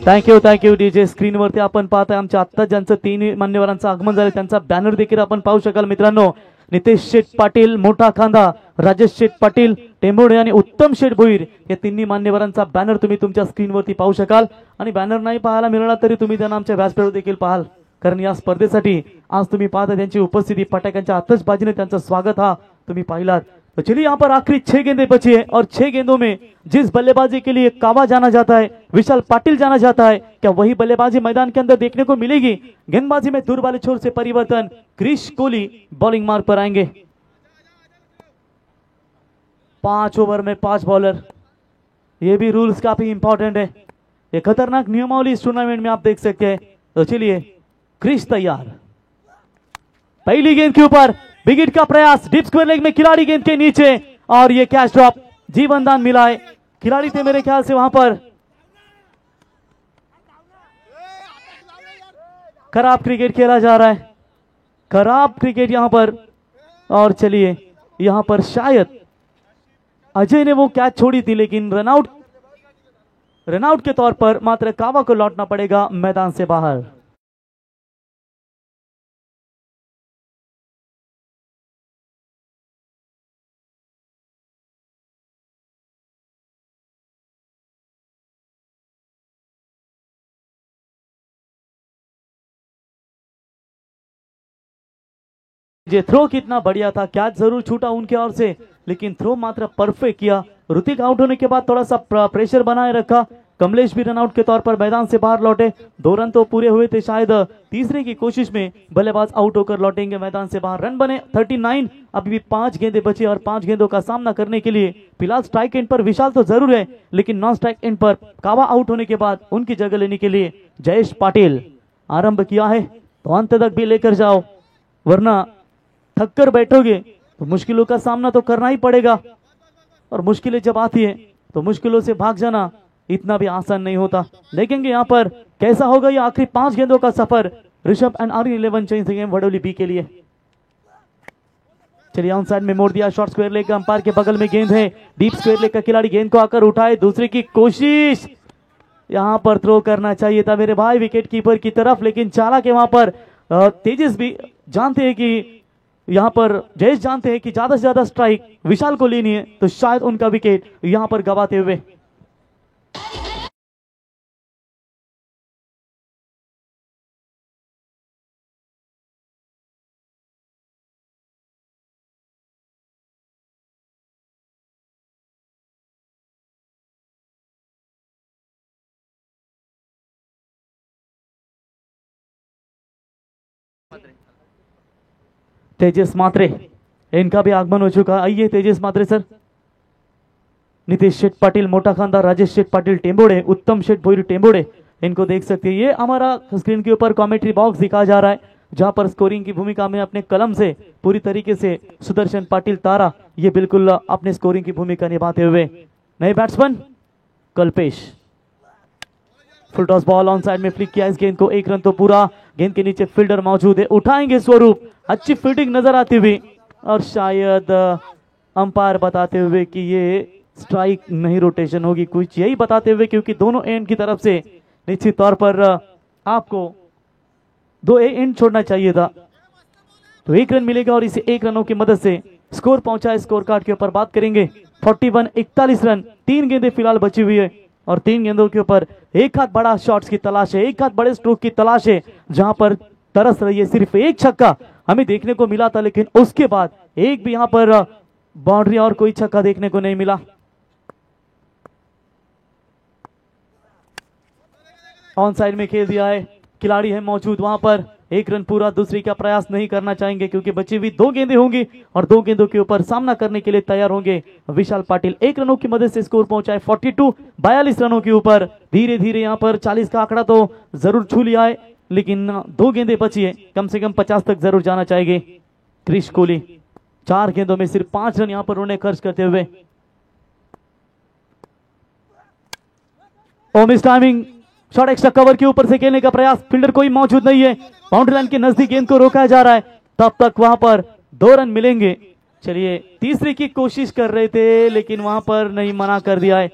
Thank you DJ. स्क्रीनवरती आपण पाहताय आमच्या आत्ता ज्यांचं 3 मान्यवरांचं आगमन झालं त्यांचा बॅनर देखील आपण पाहू शकाल मित्रांनो। नितेश शेठ पाटील मोठा खांदा, राजेश शेठ पाटील टेंभोडे आणि उत्तम शेठ भोईर या तिन्ही मान्यवरांचा बॅनर तुम्ही तुमच्या स्क्रीनवरती पाहू शकाल। आणि बॅनर नाही पाहायला मिळाला तरी तुम्ही त्यांना आमच्या व्यासपीठावर देखील पाहाल, कारण या स्पर्धेसाठी आज तुम्ही पाहता त्यांची उपस्थिती, फटाक्यांच्या आतषबाजीने त्यांचं स्वागत हा तुम्ही पाहिलात। तो चलिए यहाँ पर आखिरी 6 गेंदें बची है और 6 गेंदों में जिस बल्लेबाजी के लिए कावा जाना जाता है, विशाल पाटिल जाना जाता है, क्या वही बल्लेबाजी मैदान के अंदर देखने को मिलेगी? गेंदबाजी में दूर वाले छोर से परिवर्तन, क्रिश कोहली बॉलिंग मार्ग पर आएंगे। 5 ओवर में 5 बॉलर, ये भी रूल्स काफी इंपॉर्टेंट है, ये खतरनाक नियमावली इस टूर्नामेंट में आप देख सकते हैं। तो चलिए क्रिश तैयार, पहली गेंद के ऊपर विकेट का प्रयास, डीप स्क्वायर लेग में खिलाड़ी गेंद के नीचे और ये कैच ड्रॉप, जीवन दान मिला है। खिलाड़ी थे मेरे ख्याल से वहां पर, खराब क्रिकेट खेला जा रहा है, खराब क्रिकेट यहां पर। और चलिए यहां पर शायद अजय ने वो कैच छोड़ी थी लेकिन रनआउट के तौर पर मात्र कावा को लौटना पड़ेगा मैदान से बाहर। ये थ्रो कितना बढ़िया था, कैच जरूर छूटा उनके ओर से, लेकिन थ्रो मात्र परफेक्ट किया। ऋतिक आउट होने के बाद थोड़ा सा प्रेशर बनाए रखा। कमलेश भी रनआउट के तौर पर मैदान से बाहर लौटे। 2 रन तो पूरे हुए थे, शायद तीसरे की कोशिश में बल्लेबाज आउट होकर लौटेंगे मैदान से बाहर। रन बने 39। अभी भी 5 गेंदें बची और 5 गेंदों का सामना करने के लिए फिलहाल स्ट्राइक एंड पर विशाल तो जरूर है, लेकिन नॉन स्ट्राइक एंड पर कावा आउट होने के बाद उनकी जगह लेने के लिए जयेश पाटिल आरंभ किया है। तो अंत तक भी लेकर जाओ, वरना थक कर बैठोगे तो मुश्किलों का सामना तो करना ही पड़ेगा, और मुश्किलें जब आती है तो मुश्किलों से भाग जाना इतना भी आसान नहीं होता। देखेंगे यहाँ पर कैसा होगा ये आखिरी 5 गेंदों का सफर Rishabh and RE11 change the game Vadoli B के लिए। चलिए ऑन साइड में मोड़ दिया, शॉर्ट स्क्वायर लेग अंपायर के बगल में गेंद है। डीप स्क्वायर लेग का खिलाड़ी गेंद को आकर उठाए, दूसरे की कोशिश, यहां पर थ्रो करना चाहिए था मेरे भाई विकेट कीपर की तरफ, लेकिन चाला के वहां पर तेजस भी जानते हैं कि यहां पर जयेश जानते हैं कि ज्यादा से ज्यादा स्ट्राइक विशाल को लेनी है, तो शायद उनका विकेट यहां पर गवाते हुए। तेजस मात्रे, इनका भी आगमन हो चुका। आइए तेजस मात्रे सर। नितेश शेठ पाटिल मोटा खानदार, राजेश शेठ पाटिल टेम्बोड़े, उत्तम शेठ भोईर टेम्बोड़े, इनको देख सकते हैं। ये हमारा स्क्रीन के ऊपर कमेंट्री बॉक्स दिखाया जा रहा है, जहां पर स्कोरिंग की भूमिका में अपने कलम से पूरी तरीके से सुदर्शन पाटिल तारा ये बिल्कुल अपने स्कोरिंग की भूमिका निभाते हुए। नए batsman Kalpesh, full toss ball on side में फ्लिक किया इस गेंद को। 1 रन तो पूरा, गेंद के नीचे फील्डर मौजूद है, उठाएंगे स्वरूप। अच्छी फील्डिंग नजर आती हुई, और शायद अंपायर बताते हुए कि ये स्ट्राइक नहीं रोटेशन होगी, कुछ यही बताते हुए, क्योंकि दोनों एंड की तरफ से निश्चित तौर पर आपको 2 एंड छोड़ना चाहिए था। तो 1 रन मिलेगा और इसे 1 रनों की मदद से स्कोर पहुंचा है। स्कोर कार्ड के ऊपर बात करेंगे 41 रन, 3 गेंदें फिलहाल बची हुई है, और 3 गेंदों के ऊपर एक हाथ बड़ा शॉट्स की तलाश है, एक हाथ बड़े स्ट्रोक की तलाश है, जहां पर तरस रही है। सिर्फ 1 छक्का हमें देखने को मिला था, लेकिन उसके बाद एक भी यहां पर बाउंड्री और कोई छक्का देखने को नहीं मिला। ऑन साइड में खेल दिया है, खिलाड़ी है मौजूद वहां पर। 1 रन पूरा, दूसरी का प्रयास नहीं करना चाहेंगे, क्योंकि बची हुई 2 गेंदें होंगी और 2 गेंदों के ऊपर सामना करने के लिए तैयार होंगे विशाल पाटिल। 1 रनों की मदद से स्कोर पहुंचा है 42 रनों के ऊपर। धीरे धीरे यहां पर 40 का आंकड़ा तो जरूर छू लिया है, लेकिन 2 गेंदें बची है, कम से कम 50 तक जरूर जाना चाहेंगे क्रिश कोहली। 4 गेंदों में सिर्फ 5 रन यहां पर उन्हें खर्च करते हुए। Miss timing, shot extra cover के ऊपर से खेलने का प्रयास, फील्डर कोई मौजूद नहीं है, बाउंड्री लाइन के नजदीक गेंद को रोका जा रहा है, तब तक वहां पर 2 रन मिलेंगे। चलिए तीसरे की कोशिश कर रहे थे, लेकिन वहां पर नहीं, मना कर दिया है।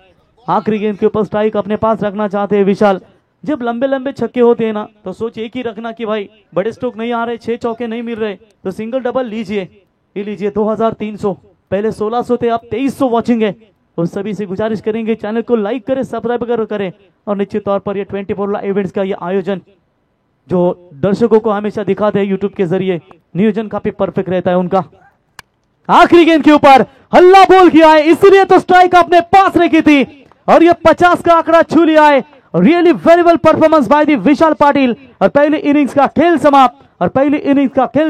आखिरी गेंद के ऊपर स्ट्राइक अपने पास रखना चाहते हैं विशाल। जब लंबे लंबे छक्के होते हैं ना, तो सोच एक ही रखना कि भाई बड़े स्ट्रोक नहीं आ रहे, 6 चौके नहीं मिल रहे, तो सिंगल डबल लीजिए, ये लीजिए 2300, पहले 1600 थे, अब 2300 वॉचिंग है। उस सभी से गुजारिश करेंगे चैनल को लाइक करें, सब्सक्राइब करें, और निश्चित तौर पर ये 24 इवेंट्स का ये आयोजन जो दर्शकों को हमेशा दिखाते हैं यूट्यूब के जरिए, नियोजन काफी परफेक्ट रहता है उनका। आखिरी गेंद के ऊपर हल्ला बोल किया है, इसलिए तो स्ट्राइक अपने पास रखी थी, और ये 50 का आंकड़ा छू लिया है। Really very well performance by the Vishal Patil. और पहली इनिंग्स का खेल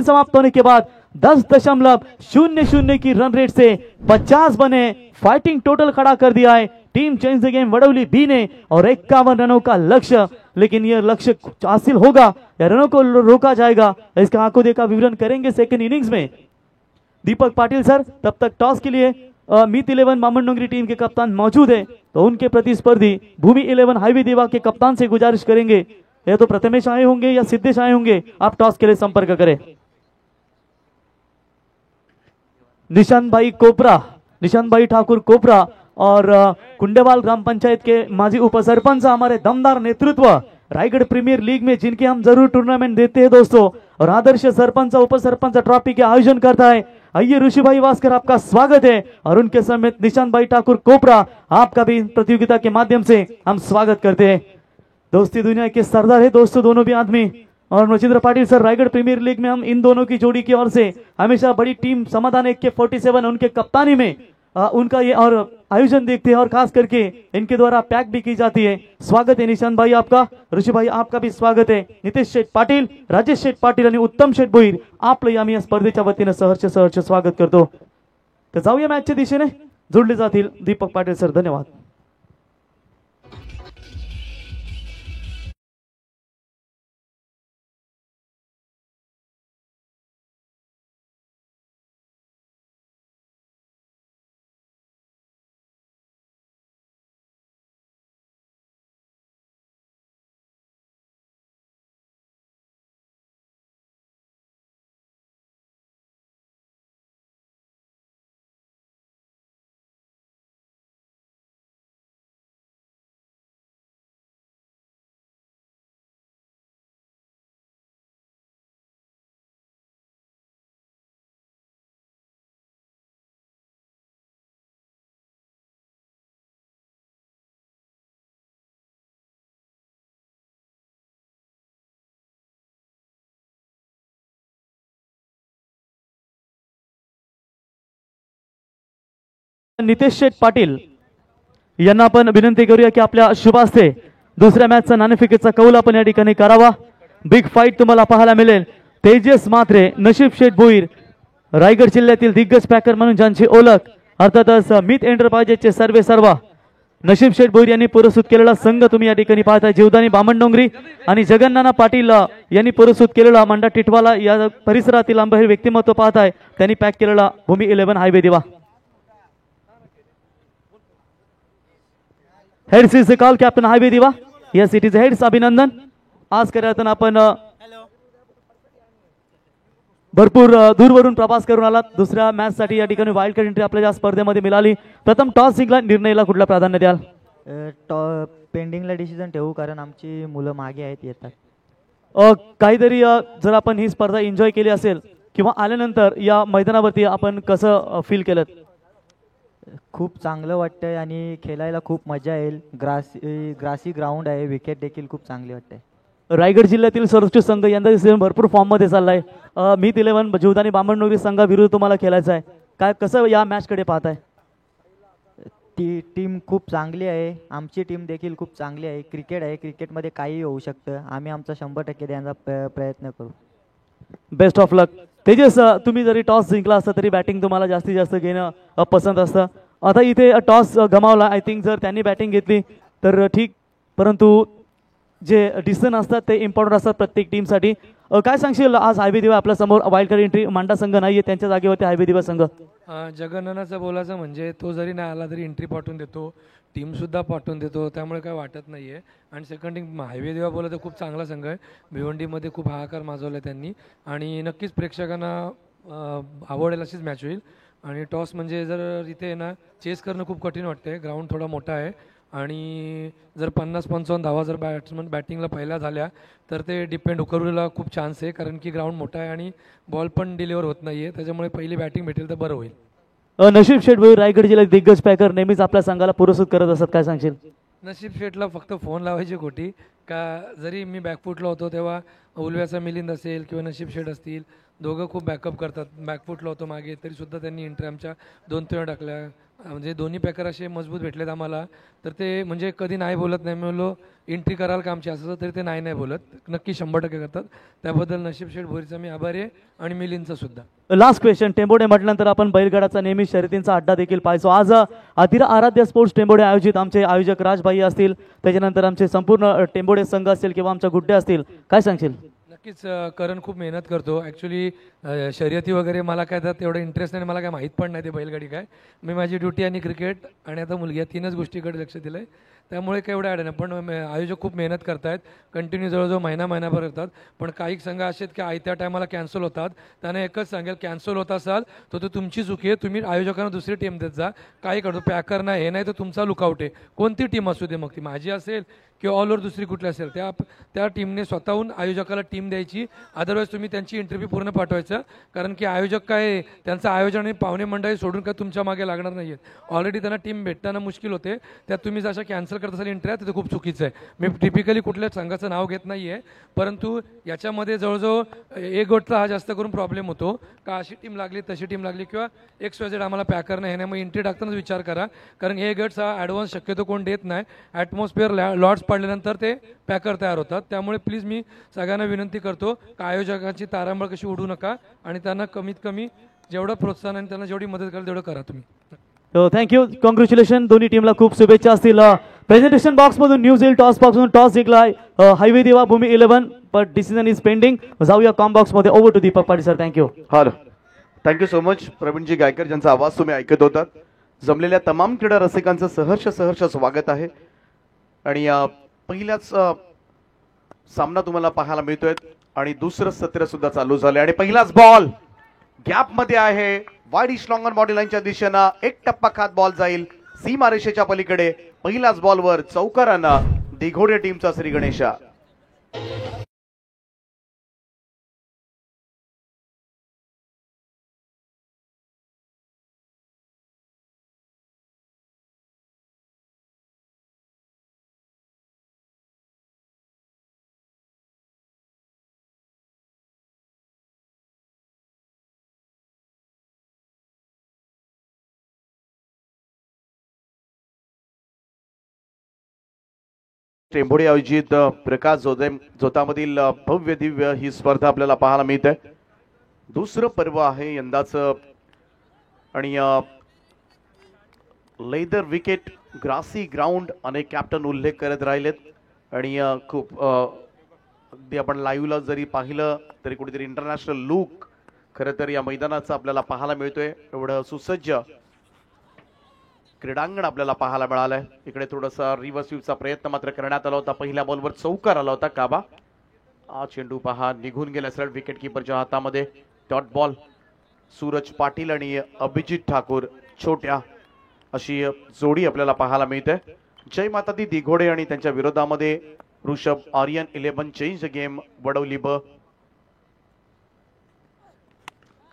समाप्त होने के बाद 10.00 की रन रेट से 50 बने, फाइटिंग टोटल खड़ा कर दिया है team change the game Vadoli B ने, और 51 रनों का लक्ष्य। लेकिन यह लक्ष्य हासिल होगा या रनों को रोका जाएगा, इसका आंखों देखा विवरण करेंगे सेकंड इनिंग्स में दीपक पाटिल सर। तब तक टॉस के लिए मीत 11 मामंडोंगरी टीम के कप्तान मौजूद है, तो उनके प्रतिस्पर्धी भूमि 11 हाईवे देवा के कप्तान से गुजारिश करेंगे, या तो प्रथमेश आए होंगे या सिद्धेश आए होंगे, आप टॉस के लिए संपर्क करें। निशांत भाई ठाकुर कोपरा और कुंडेवाल ग्राम पंचायत के माजी उपसरपंच, हमारे दमदार नेतृत्व रायगढ़ प्रीमियर लीग में, जिनके हम जरूर टूर्नामेंट देते हैं दोस्तों, और आदर्श सरपंच उपसरपंच ट्रॉफी के आयोजन करता है। आइए ऋषि भाई वास्कर, आपका स्वागत है, और उनके समेत निशांत भाई ठाकुर कोपरा, आपका भी प्रतियोगिता के माध्यम से हम स्वागत करते हैं। दोस्ती दुनिया के सरदार है दोस्तों दोनों भी आदमी, और Machindra Patil sir, Raigad premier league में हम इन दोनों की जोड़ी की ओर से हमेशा बड़ी टीम समाधान एक के 47 उनके कप्तानी में उनका ये और आयोजन देखते हैं और खास करके इनके द्वारा पैक भी की जाती है। स्वागत है निशांत भाई आपका, ऋषि भाई आपका भी स्वागत है। नितेश शेठ पाटील, राजेश शेठ पाटील आणि उत्तम शेठ भोईर आपलं आम्ही या स्पर्धेच्या वतीने सहर्ष स्वागत करतो। तर जाऊया मॅचच्या दिशेने, जोडले जातील दीपक पाटील सर, धन्यवाद। नितेश शेठ पाटील यांना आपण विनंती करूया की आपल्या शुभ हस्ते दुसऱ्या मॅचचा नाणेफेकीचा कौल आपण या ठिकाणी करावा। बिग फाईट तुम्हाला पाहायला मिळेल। तेजस मात्रे, नशीब शेठ भोईर, रायगड जिल्ह्यातील दिग्गज पॅकर म्हणून ज्यांची ओळख, अर्थातच मित एंटरप्राइजेसचे सर्वे सर्वा नशीब शेठ भोईर यांनी पुरस्कृत केलेला संघ तुम्ही या ठिकाणी पाहताय। जीवदानी बामणडोंगरी आणि जगन्नाना पाटील यांनी पुरस्कृत केलेला मंडा टिटवाला या परिसरातील अंबहेर व्यक्तिमत्व पाहताय, त्यांनी पॅक केलेला भूमी 11 हायवे दिवा। Heads is the call, captain highway दिवा। यस इट इज हेड्स, अभिनंदन। आज करताना आपण भरपूर दूरवरून प्रवास करून आलात। दुसऱ्या मॅच साठी या ठिकाणी वाईल्ड कार्ड एंट्री आपल्या स्पर्धेमध्ये मिळाली। प्रथम टॉस जिंकला, निर्णयाला कुठला प्राधान्य द्याल? पेंडिंगला डिसिजन ठेवू, कारण आमची मुलं मागे आहेत, येतात। काहीतरी जर आपण ही स्पर्धा एन्जॉय केली असेल किंवा आल्यानंतर या मैदानावरती आपण कसं फील केलं? खूप चांगलं वाटतंय आणि खेळायला खूप मजा येईल। ग्रासी ग्राउंड आहे, विकेट देखील खूप चांगली वाटते। रायगड जिल्ह्यातील सर्वोत्कृष्ट संघ यंदा सीझन भरपूर फॉर्म मध्ये चाललाय। मीत 11 जीवदानी बामणडोंगरी संघाविरुद्ध तुम्हाला खेळायचं आहे, काय कसं या मॅच कडे पाहताय? ती टीम खूप चांगली आहे, आमची टीम देखील खूप चांगली आहे। क्रिकेट आहे, क्रिकेटमध्ये काही होऊ शकतं, आम्ही आमचा 100% देण्याचा प्रयत्न करू। बेस्ट ऑफ लक। तेजस, तुम्ही जरी टॉस जिंकला असता तरी बॅटिंग तुम्हाला जास्तीत जास्त घेणं पसंत असतं। आता इथे टॉस गमावला, आय थिंक जर त्यांनी बॅटिंग घेतली तर ठीक, परंतु जे डिसिजन असतात ते इम्पॉर्टंट असतात प्रत्येक टीमसाठी। काय सांगशील, आज हायवे दिवा आपल्या समोर वाईल्ड कार्ड एंट्री मांडा संघ नाहीये, त्यांच्या जागेवरती हायवे दिवा संघ। जगन्नानाचं बोलायचं म्हणजे तो जरी नाही आला तरी एंट्री पाठवून देतो, टीम सुद्धा पाठवून देतो, त्यामुळे काय वाटत नाहीये। आणि सेकंड टीम हायवे दिवा बोला तर खूप चांगला संघ आहे, भिवंडीमध्ये खूप हाहाकार माजवला त्यांनी आणि नक्कीच प्रेक्षकांना आवडेल अशीच मॅच होईल। आणि टॉस म्हणजे जर इथे ना चेस करणं खूप कठीण वाटतंय, ग्राउंड थोडा मोठा आहे आणि जर 50-55 धावा जर बॅट्समन बॅटिंगला पहिल्या झाल्या तर ते डिपेंड उकरवलेला खूप चान्स आहे, कारण की ग्राउंड मोठा आहे आणि बॉल पण डिलिव्हर होत नाहीये, त्याच्यामुळे पहिली बॅटिंग भेटेल तर बरं होईल। नशीब शेठ भोईर रायगड जिल्ह्यात दिग्गज पॅकर नेहमीच आपल्या संघाला पुरस्कृत करत असतात, काय सांगशील? नशीब शेठला फक्त फोन लावायची खोटी का, जरी मी बॅकफुटला होतो तेव्हा उलव्याचा मिलिंद असेल किंवा नशीब शेठ असतील, दोघं खूप बॅकअप करतात। बॅकफुटला होतो मागे तरीसुद्धा त्यांनी एंट्री आमच्या 2 थ्रो टाकल्या, म्हणजे दोन्ही पॅकर असे मजबूत भेटलेत आम्हाला, तर ते म्हणजे कधी नाही बोलत नाही। मी बोललो एंट्री कराल का आमची असं, तरी ते नाही बोलत, नक्की 100% करतात। त्याबद्दल नशीब शेठ भोईरचा मी आभारी आहे आणि मिलिंदचा सुद्धा। लास्ट क्वेश्चन, टेंबोडे म्हटल्यानंतर आपण बैलगाडाचा नेहमी शर्यतींचा अड्डा देखील पाहायचो। आज अतिरा आराध्य स्पोर्ट्स टेंबोडे आयोजित आमचे आयोजक राजभाई असतील, त्याच्यानंतर आमचे संपूर्ण टेंबोडे संघ असतील किंवा आमच्या गुड्डे असतील, काय सांगशील? नक्कीच करण खूप मेहनत करतो। ॲक्च्युली शर्यती वगैरे मला काय त्यात एवढं इंटरेस्ट नाही, मला काय माहीत पण नाही ते बैलगाडी काय, मी माझी ड्युटी आणि क्रिकेट आणि आता मुलगी या 3च गोष्टीकडे लक्ष दिलं आहे, त्यामुळे काय एवढं ॲड नाही। पण आयोजक खूप मेहनत करतायत, कंटिन्यू जवळजवळ महिनाभर करतात। पण काही संघ असे आहेत की आयत्या टायमाला कॅन्सल होतात, त्यांना एकच सांगेल कॅन्सल होत असाल तर तुमची चुकी आहे, तुम्ही आयोजकांना दुसरी टीम देत जा, काही करतो पॅकर नाही हे नाही तर तुमचा लुकआउट आहे, कोणती टीम असू दे, मग ती माझी असेल किंवा ऑल ओव्हर दुसरी कुठली असेल, त्या टीमने स्वतःहून आयोजकाला टीम द्यायची, अदरवाईज तुम्ही त्यांची इंटरव्ह्यू पूर्ण पाठवायचं, कारण की आयोजक काय त्यांचं आयोजन आणि पाहुणे मंडळी सोडून काय तुमच्या मागे लागणार नाही आहेत। ऑलरेडी त्यांना टीम भेटताना मुश्किल होते, त्यात तुम्ही जशा कॅन्सल कॅन्सल करत असेल एंट्री ते खूप चुकीचं आहे. मी टिपिकली कुठल्या संघाचं नाव घेत नाही आहे, परंतु याच्यामध्ये जवळजवळ ए गटचा हा जास्त करून प्रॉब्लेम होतो का अशी टीम लागली तशी टीम लागली किंवा XYZ आम्हाला पॅकरनं हे नाही, मग एंट्री टाकतानाच विचार करा, कारण ए गट्स हा ॲडव्हान्स शक्यतो कोण देत नाही. ॲटमॉस्फिअर लॉट्स पडल्यानंतर ते पॅकर तयार होतात. त्यामुळे प्लीज मी सगळ्यांना विनंती करतो का आयोजकांची तारांबळ कशी उडू नका आणि त्यांना कमीत कमी जेवढं प्रोत्साहन आणि त्यांना जेवढी मदत करेल तेवढं करा तुम्ही. Thank you, congratulation. दोन्ही टीमला खूप शुभेच्छा असतील. प्रेझेंटेशन बॉक्स मधून न्यूज येईल. टॉस बॉक्स मधून टॉस जिंकलाय highway Deva Bhumi 11, but decision is pending. जाऊया कॉम बॉक्स मध्ये. Over to Deepak Patil sir. Thank you. Hello, thank you so much प्रवीणजी गायकर, ज्यांचा आवाज तुम्ही ऐकत होतात. जमलेल्या तमाम क्रीडा रसिकांचं सहर्ष स्वागत आहे. आणि पहिल्याच सामना तुम्हाला पाहायला मिळतोय आणि दुसरं सत्र सुद्धा चालू झालंय आणि पहिलाच बॉल गॅप मध्ये आहे. Wide east long on body लाईनच्या दिशेनं एक टप्पा खात बॉल जाईल सीमारेषेच्या पलीकडे. पहिल्याच बॉलवर चौकारानं दिघोडे टीमचा श्री गणेशा. टेंभोडे आयोजित प्रकाश जोतामधील भव्य दिव्य ही स्पर्धा आपल्याला पाहायला मिळते. दुसरं पर्व आहे यंदाचं आणि लेदर विकेट, ग्रासी ग्राउंड अनेक कॅप्टन उल्लेख करत राहिलेत आणि खूप अगदी आपण लाईव्हला जरी पाहिलं तरी कुठेतरी इंटरनॅशनल लुक खरं तर या मैदानाचं आपल्याला पाहायला मिळतोय. एवढं सुसज्ज क्रीडांगण आपल्याला पाहायला मिळालंय. इकडे थोडासा रिव्हर्स स्वीपचा प्रयत्न मात्र करण्यात आला होता. पहिल्या बॉलवर चौकार आला होता काबा. हा चेंडू पहा निघून गेला सरळ विकेट किपरच्या हातामध्ये. Dot ball. सूरज पाटील आणि अभिजित ठाकूर छोट्या अशी जोडी आपल्याला पाहायला मिळते. जय माता दी दिघोडे आणि त्यांच्या विरोधामध्ये ऋषभ आर्यन 11 चेंज गेम वडवली ब.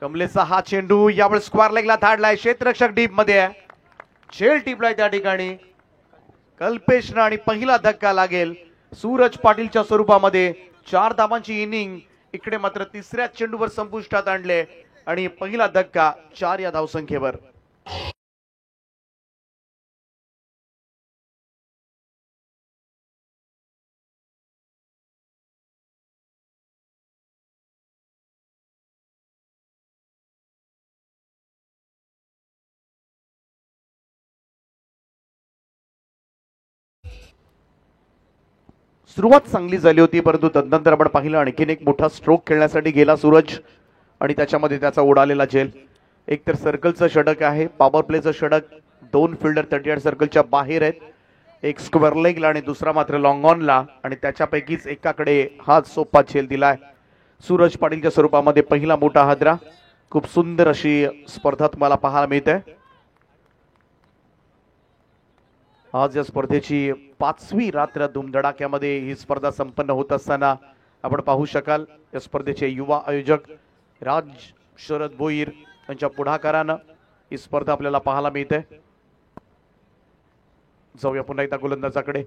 कमलेचा हा चेंडू यावेळेस स्क्वेअर लेगला धाडलाय. क्षेत्ररक्षक डीप मध्ये आहे. झेल टिपलाय त्या ठिकाणी कल्पेशनं आणि पहिला धक्का लागेल सूरज पाटीलच्या स्वरूपामध्ये. 4 धावांची इनिंग इकडे मात्र तिसऱ्या चेंडूवर संपुष्टात आणले आणि पहिला धक्का 4 या धावसंख्येवर. सुरुवात चांगली झाली होती, परंतु तदनंतर आपण पाहिलं आणखीन एक मोठा स्ट्रोक खेळण्यासाठी गेला सूरज आणि त्याच्यामध्ये त्याचा उडालेला झेल. एक तर सर्कलचं षटक आहे, पॉवर प्लेचं षटक. 2 फिल्डर 38 सर्कलच्या बाहेर आहेत. एक स्क्वेअर लेगला आणि दुसरा मात्र लॉंग ऑनला आणि त्याच्यापैकीच एकाकडे हा सोपा झेल दिलाय सूरज पाटीलच्या स्वरूपामध्ये. पहिला मोठा हादरा. खूप सुंदर अशी स्पर्धा तुम्हाला पाहायला मिळते. आज या स्पर्धेची 5वी रात्र धुमधडाक्यामध्ये ही स्पर्धा संपन्न होत असताना आपण पाहू शकाल. या स्पर्धेचे युवा आयोजक राज शरद भोईर यांच्या पुढाकारानं ही स्पर्धा आपल्याला पाहायला मिळते. जाऊया पुन्हा एकदा गोलंदाजाकडे.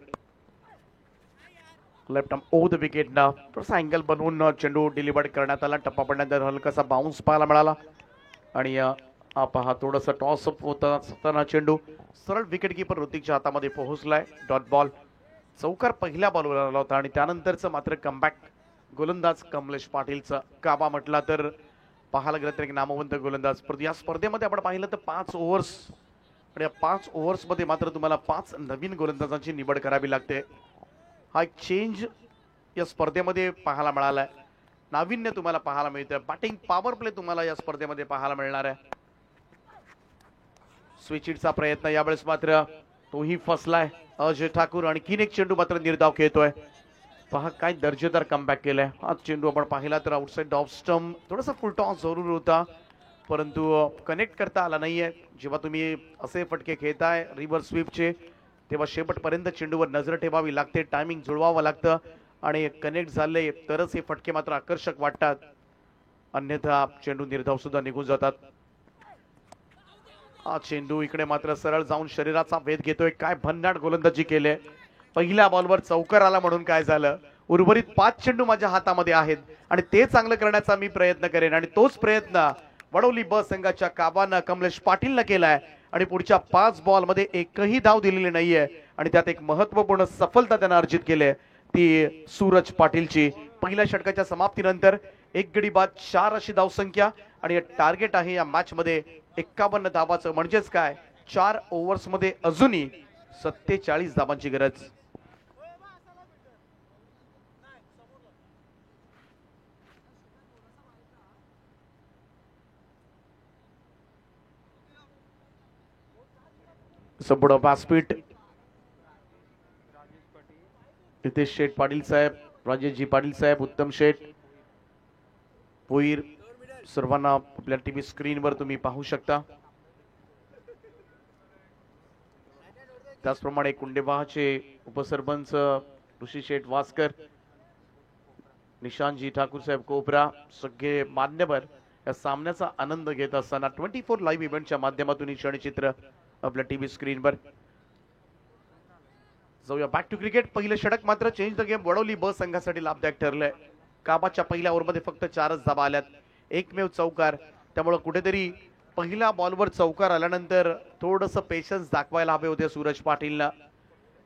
Left arm over the wicket ना थोडासा अँगल बनवून चेंडू डिलिव्हर्ड करण्यात आला. टप्पा पडण्यानंतर हलकासा बाउन्स पाहायला मिळाला आणि पहा थोडासा टॉस अप होता असताना चेंडू सरळ विकेट किपर ऋतिकच्या हातामध्ये पोहोचलाय. Dot ball. चौकार पहिल्या बॉलवर आला होता आणि त्यानंतरचं मात्र कमबॅक गोलंदाज कमलेश पाटीलचा. काबा म्हटला तर पाहायला गेलं तर एक नामवंत गोलंदाज. या स्पर्धेमध्ये आपण पाहिलं तर 5 ओव्हर्स आणि या 5 ओव्हर्समध्ये मात्र तुम्हाला 5 नवीन गोलंदाजांची निवड करावी लागते. हा एक चेंज या स्पर्धेमध्ये पाहायला मिळालाय. नाविन्य तुम्हाला पाहायला मिळतं. बॅटिंग पॉवर प्ले तुम्हाला या स्पर्धेमध्ये पाहायला मिळणार आहे. स्विचिटचा प्रयत्न यावेळेस मात्र तोही फसलाय. अजय ठाकूर आणखीन एक चेंडू मात्र निर्धाव खेळतोय. पहा काय दर्जेदार कमबॅक केलाय. हा चेंडू आपण पाहिला तर आउटसाइड ऑफ स्टंप थोडासा फुल टॉस जरूर होता, परंतु कनेक्ट करता आला नाहीये. जेव्हा तुम्ही असे फटके खेळताय रिव्हर्स स्वीपचे तेव्हा शेवटपर्यंत चेंडूवर नजर ठेवावी लागते. टायमिंग जुळवावं लागतं आणि कनेक्ट झाले तरच हे फटके मात्र आकर्षक वाटतात. अन्यथा चेंडू निर्धाव सुद्धा निघून जातात. हा चेंडू इकडे मात्र सरळ जाऊन शरीराचा वेध घेतोय. काय भन्नाट गोलंदाजी केले. पहिल्या बॉलवर चौकार आला म्हणून काय झालं, उर्वरित 5 चेंडू माझ्या हातामध्ये आहेत आणि ते चांगलं करण्याचा मी प्रयत्न करेन आणि तोच प्रयत्न वडोली ब संघाच्या काबानं कमलेश पाटीलनं केलाय आणि पुढच्या 5 बॉलमध्ये एकही धाव दिलेली नाहीये आणि त्यात एक महत्त्वपूर्ण सफलता त्यानं अर्जित केली, ती सूरज पाटीलची. पहिल्या षटकाच्या समाप्तीनंतर 1 गडी बाद 4 अशी धावसंख्या आणि टार्गेट आहे या मॅच मध्ये 51 धावाचं. म्हणजेच काय, 4 ओव्हर्स मध्ये अजूनही 47 धावांची गरज. पुढं व्यासपीठ नितेश शेठ पाटील साहेब, राजेशजी पाटील साहेब, उत्तम शेठ, भोईर, सर्वांना आपल्या टीव्ही स्क्रीनवर तुम्ही पाहू शकता. त्याचप्रमाणे कुंडेवाहाचे उपसरपंच ऋषी शेठ वास्कर, निशांतजी ठाकूर साहेब कोपरा, सगळे मान्यवर या सामन्याचा आनंद घेत असताना 24 लाईव्ह इव्हेंटच्या माध्यमातून ही क्षणचित्र आपल्या टीव्ही स्क्रीनवर. जाऊया बॅक टू क्रिकेट. पहिलं षटक मात्र चेंज द गेम वडोली ब संघासाठी लाभदायक ठरलंय. काबाच्या पहिल्या ओव्हरमध्ये फक्त 4च धावा आल्यात, एकमेव चौकार. त्यामुळे कुठेतरी पहिल्या बॉलवर चौकार आल्यानंतर थोडंसं पेशन्स दाखवायला हवे होते सूरज पाटीलला.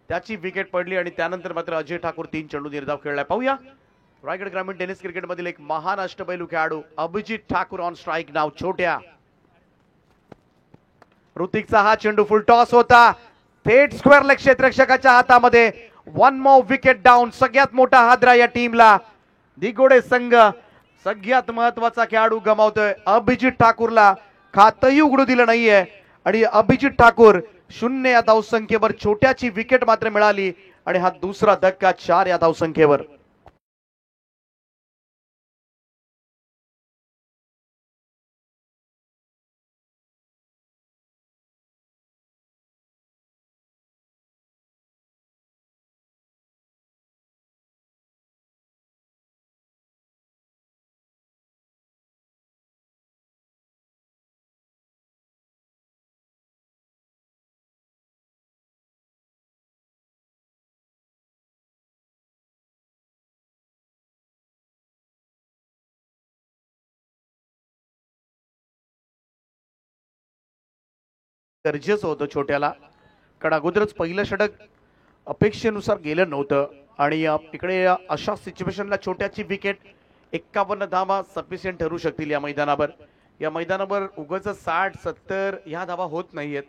त्याची विकेट पडली आणि त्यानंतर मात्र अजय ठाकूर 3 चेंडू निर्धाव खेळलाय. पाहूया रायगड ग्रामीण टेनिस क्रिकेटमधील एक महान अष्टपैलू खेळाडू अभिजित ठाकूर ऑन स्ट्राईक नाव छोट्या. ऋतिकचा हा चेंडू फुल टॉस होता, थेट स्क्वेअर लेग क्षेत्ररक्षकाच्या हातामध्ये. 1 मोर विकेट डाऊन. सगळ्यात मोठा हादरा या टीमला. दिगोडे संघ सगळ्यात महत्वाचा खेळाडू गमावतोय. अभिजित ठाकूरला खातही उघडू दिलं नाहीये आणि अभिजित ठाकूर 0 या धावसंख्येवर. छोट्याची विकेट मात्र मिळाली आणि हा दुसरा धक्का 4 या धावसंख्येवर. गरजेचं होतं छोट्याला, कारण अगोदरच पहिलं षटक अपेक्षेनुसार गेलं नव्हतं आणि इकडे अशा सिच्युएशनला छोट्याची विकेट 51 धावा सफिशियंट ठरू शकतील या मैदानावर. या मैदानावर उगाच 60-70 ह्या धावा होत नाहीयेत.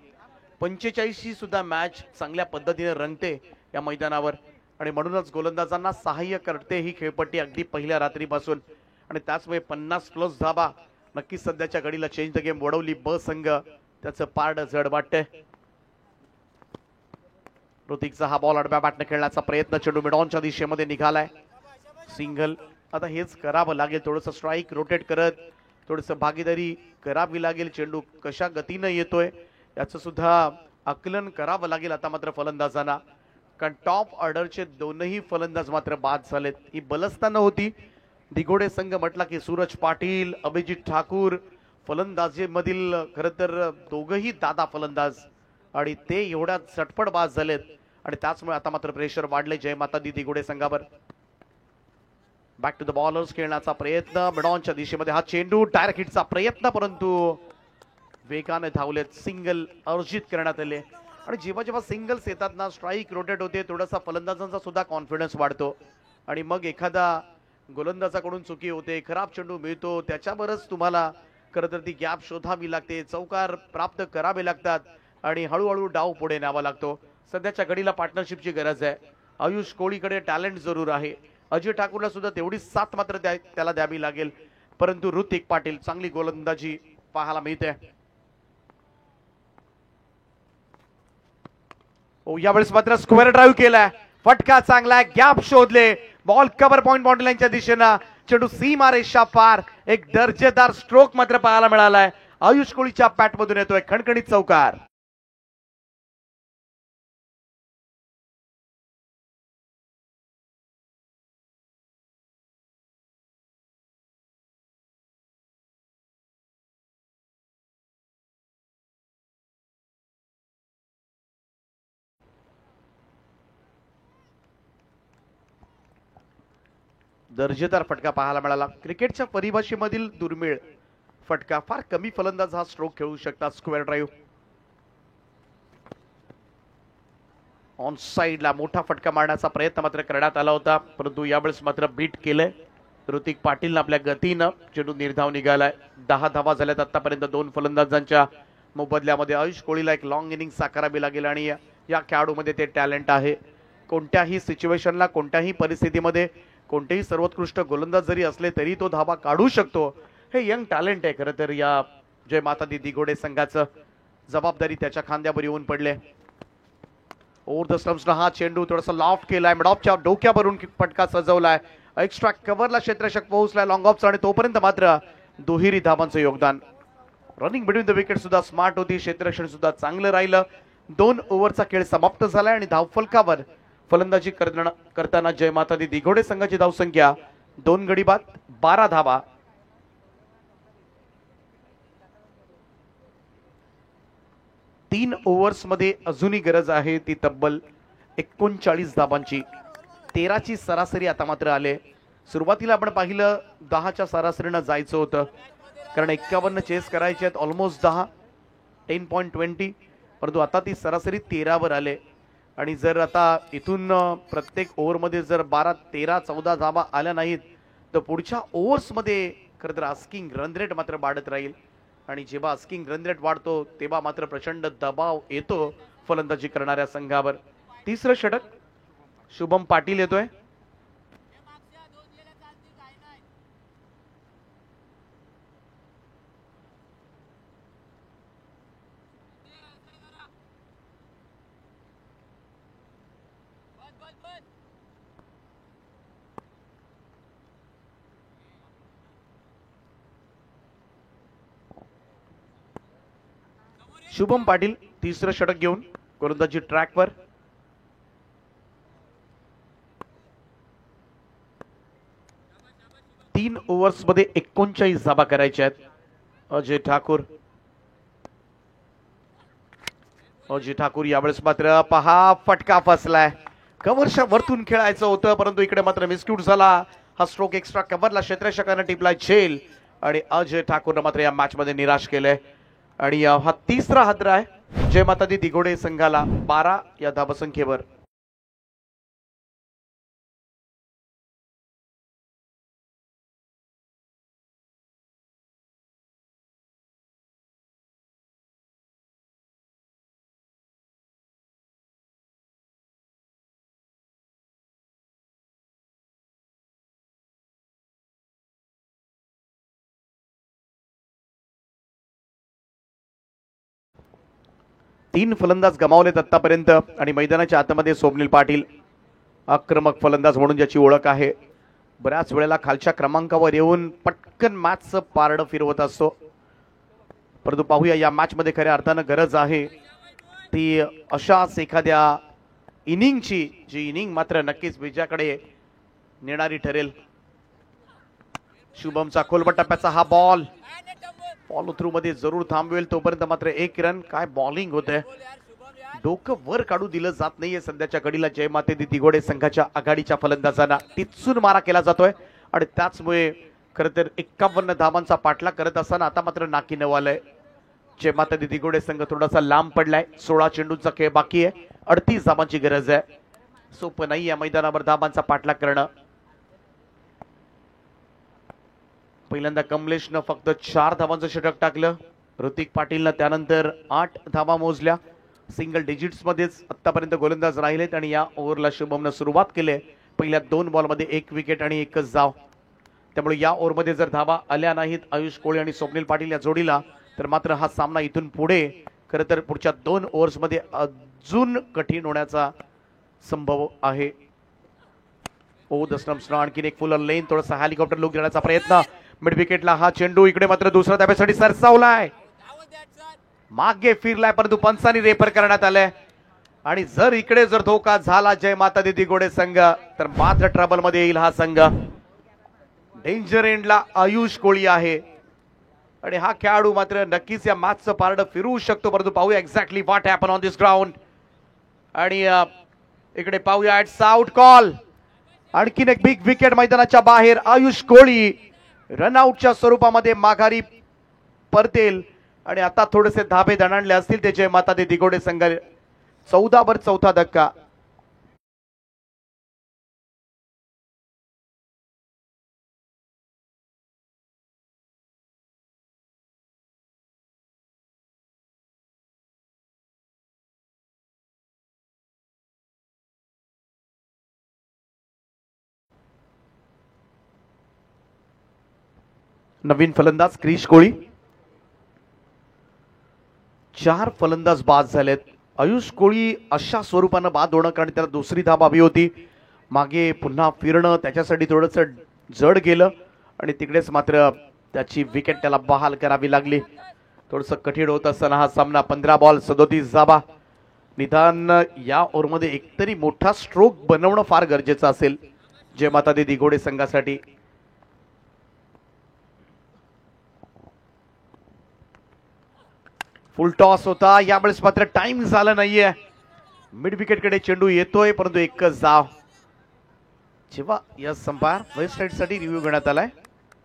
45 सुद्धा मॅच चांगल्या पद्धतीने रंगते या मैदानावर आणि म्हणूनच गोलंदाजांना सहाय्य करते ही खेळपट्टी अगदी पहिल्या रात्रीपासून आणि त्याचमुळे 50+ धावा नक्कीच सध्याच्या घडीला चेंज द गेम वडवली ब संघ त्याचं पारड जड वाटतंय. ऋतिकचा हा बॉल आडव्या बॅटने खेळण्याचा प्रयत्न, चेंडू मिडॉनच्या दिशेमध्ये निघालाय. सिंगल. आता हेच करावं लागेल, थोडंसं स्ट्राईक रोटेट करत थोडंसं भागीदारी करावी लागेल. चेंडू कशा गतीनं येतोय याचं सुद्धा आकलन करावं लागेल आता मात्र फलंदाजांना, कारण टॉप ऑर्डरचे दोनही फलंदाज मात्र बाद झालेत. ही बलस्थानं होती. दिगोडे संघ म्हटला की सूरज पाटील, अभिजित ठाकूर फलंदाजीमधील खरं तर दोघही दादा फलंदाज आणि ते एवढ्या झटपट बाद झालेत आणि त्याचमुळे आता मात्र प्रेशर वाढले जय माता दी दिगोडे संघावर. बॅक टू द बॉलर्स खेळण्याचा प्रयत्न, मिडॉनच्या दिशेमध्ये हा चेंडू, डायरेक्ट हिटचा प्रयत्न, परंतु वेगाने धावलेत. सिंगल अर्जित करण्यात आले आणि जेव्हा जेव्हा सिंगल्स येतात ना, स्ट्राईक रोटेट होते, थोडासा फलंदाजांचा सुद्धा कॉन्फिडन्स वाढतो आणि मग एखादा गोलंदाजाकडून चुकी होते, खराब चेंडू मिळतो, त्याच्यावरच तुम्हाला खरं तर ती गॅप शोधावी लागते, चौकार प्राप्त करावे लागतात आणि हळूहळू डाव पुढे न्यावा लागतो. सध्याच्या घडीला पार्टनरशिपची गरज आहे. आयुष कोळीकडे टॅलेंट जरूर आहे, अजय ठाकूरला सुद्धा तेवढीच साथ मात्र त्याला द्यावी लागेल, परंतु ऋतिक पाटील चांगली गोलंदाजी पाहायला मिळते. यावेळेस मात्र स्क्वेअर ड्राईव्ह केलाय, फटका चांगला, गॅप शोधले, बॉल कव्हर पॉइंट बाउंड्री लाईनच्या दिशेनं, चेंडू सीमा रेषा पार. एक दर्जेदार स्ट्रोक मात्र पाहायला मिळालाय. आयुष कोळीच्या पॅटमधून येतोय खणखणीत चौकार. दर्जेदार फटका पाहायला मिळाला. क्रिकेटच्या परिभाषेमधील दुर्मिळ फटका. फार कमी फलंदाज हा स्ट्रोक खेळू शकतात. स्क्वेअर ड्राईव्ह ऑन साइडला मोठा फटका मारण्याचा प्रयत्न मात्र करण्यात आला होता, परंतु यावेळेस मात्र बीट केलंय ऋतिक पाटील आपल्या गतीनं. चेंडू निर्धाव निघालाय. 10 धावा झाल्यात आतापर्यंत 2 फलंदाजांच्या मोबदल्यामध्ये. आयुष कोहलीला एक लॉंग इनिंग साकारावी लागेल आणि या खेळाडूमध्ये ते टॅलेंट आहे. कोणत्याही सिच्युएशनला, कोणत्याही परिस्थितीमध्ये, कोणतेही सर्वोत्कृष्ट गोलंदाज जरी असले तरी तो धावा काढू शकतो. हे यंग टॅलेंट आहे. खरं तर या जय माता दी दिघोडे संघाचं जबाबदारी त्याच्या खांद्यावर येऊन पडले. ओव्हर द स्टंप्सनं हा चेंडू थोडासा लॉफ्ट केलाय. मिडऑफच्या डोक्यावरून फटका सजवलाय. एक्स्ट्रा कव्हरला क्षेत्ररक्षक पोहोचलाय लॉंग ऑफचा आणि तोपर्यंत मात्र दुहेरी धावांचं योगदान. रनिंग बिटवीन द विकेट सुद्धा स्मार्ट होती. क्षेत्ररक्षण सुद्धा चांगलं राहिलं. 2 ओव्हरचा खेळ समाप्त झालाय आणि धावफलकावर फलंदाजी करताना जय माता दी दिघोडे संघाची धावसंख्या 2 गडी बाद 12 धावा. तीन ओव्हर्स मध्ये अजूनही गरज आहे ती तब्बल 39 धावांची. 13ची सरासरी आता मात्र आले. सुरुवातीला आपण पाहिलं 10च्या सरासरीनं जायचं होतं, कारण 51 चेस करायचे आहेत. ऑलमोस्ट 10.20, परंतु आता ती सरासरी 13 वर आले. आणि जर आता इथून प्रत्येक ओव्हरमध्ये जर 12, 13, 14 धावा आल्या नाहीत तर पुढच्या ओव्हर्समध्ये खरं तर आस्किंग रन रेट मात्र वाढत राहील. आणि जेव्हा आस्किंग रन रेट वाढतो तेव्हा मात्र प्रचंड दबाव येतो फलंदाजी करणाऱ्या संघावर. तिसरं षटक शुभम पाटील येतोय. शुभम पाटील तिसरं षटक घेऊन गोलंदाजी ट्रॅकवर. तीन ओव्हर्स मध्ये 39 धावा करायच्या आहेत. अजय ठाकूर यावेळेस मात्र पहा फटका फसलाय. कव्हरच्या वरतून खेळायचं होतं, परंतु इकडे मात्र मिसक्यूट झाला. हा स्ट्रोक एक्स्ट्रा कव्हरला क्षेत्ररक्षकाने टिपलाय झेल आणि अजय ठाकूरनं मात्र या मॅच मध्ये निराश केलंय. आणि हा तिसरा हादरा आहे जय माता दी दिघोडे संघाला 12 या धावसंख्येवर. तीन फलंदाज गमावलेत आतापर्यंत आणि मैदानाच्या आतमध्ये स्वप्नील पाटील आक्रमक फलंदाज म्हणून ज्याची ओळख आहे. बऱ्याच वेळेला खालच्या क्रमांकावर येऊन पटकन मॅचचं पारडं फिरवत असतो. परंतु पाहूया या मॅच मध्ये खऱ्या अर्थानं गरज आहे ती अशाच एखाद्या इनिंगची, जी इनिंग मात्र नक्कीच विजयाकडे नेणारी ठरेल. शुभमचा खोलबट टप्प्याचा हा बॉल फॉलो थ्रू मध्ये जरूर थांबवेल. तोपर्यंत मात्र 1 रन. काय बॉलिंग होते. डोकं वर काढू दिलं जात नाहीये सध्याच्या घडीला जय माता दी दिघोडे संघाच्या आघाडीच्या फलंदाजांना. टिचून मारा केला जातोय आणि त्याचमुळे खरं तर 51 धावांचा पाठलाग करत असताना आता मात्र नाकी नवालय. जय माता दी दिघोडे संघ थोडासा लांब पडलाय. 16 चेंडूंचा खेळ बाकी आहे. 38 धावांची गरज आहे. सोपं नाही या मैदानावर धावांचा पाठलाग करणं. पहिल्यांदा कमलेशनं फक्त 4 धावांचं षटक टाकलं. ऋतिक पाटीलनं त्यानंतर 8 धावा मोजल्या. सिंगल डिजिट्स मध्येच आतापर्यंत गोलंदाज राहिलेत आणि या ओव्हरला शुभमनं सुरुवात केली. पहिल्या 2 बॉलमध्ये 1 विकेट आणि 1च धाव. त्यामुळे या ओव्हरमध्ये जर धावा आल्या नाहीत आयुष कोहली आणि स्वप्नील पाटील या जोडीला तर मात्र हा सामना इथून पुढे खरं तर पुढच्या 2 ओव्हर्समध्ये अजून कठीण होण्याचा संभव आहे. ओ द स्टंप्सनं आणखीन एक फुल लेन थोडासा हेलिकॉप्टर लुक देण्याचा प्रयत्न. मिड विकेटला हा चेंडू इकडे मात्र दुसऱ्या धाब्यासाठी सरसावलाय. मागे फिरलाय परंतु पंचांनी रेफर करण्यात आलंय. आणि जर इकडे जर धोका झाला जय माता दी दिघोडे संघ तर मात्र ट्रबल मध्ये येईल हा संघ. डेंजर एंडला आयुष कोहली आहे आणि हा खेळाडू मात्र नक्कीच या मॅचचं पारडं फिरवू शकतो. परंतु पाहूया exactly what happen on this ground. आणि इकडे पाहूया इट्स आउट कॉल. आणखीन एक बिग विकेट मैदानाच्या बाहेर. आयुष कोळी रनआउटच्या स्वरूपामध्ये माघारी परतेल आणि आता थोडेसे धाबे दणाणले असतील त्याचे माता दिघोडे संघ. 14 चौथा धक्का. नवीन फलंदाज क्रिश कोळी. 4 फलंदाज बाद झालेत. आयुष कोळी अशा स्वरूपानं बाद होणं कारण त्याला दुसरी धाब हवी होती. मागे पुन्हा फिरणं त्याच्यासाठी थोडंसं जड गेलं आणि तिकडेच मात्र त्याची विकेट त्याला बहाल करावी लागली. थोडंसं कठीण होत असताना हा सामना. 15 बॉल 37 धाबा. निदान या ओव्हरमध्ये एकतरी मोठा स्ट्रोक बनवणं फार गरजेचं असेल जय माता दी दिघोडे संघासाठी. फुल टॉस होता. यावेळेस मात्र टाइम झाला नाहीये. मिड विकेट कडे चेंडू येतोय परंतु एकच धाव. जेव्हा यस अंपायर वेस्ट साइड साठी रिव्ह्यू घेण्यात आलाय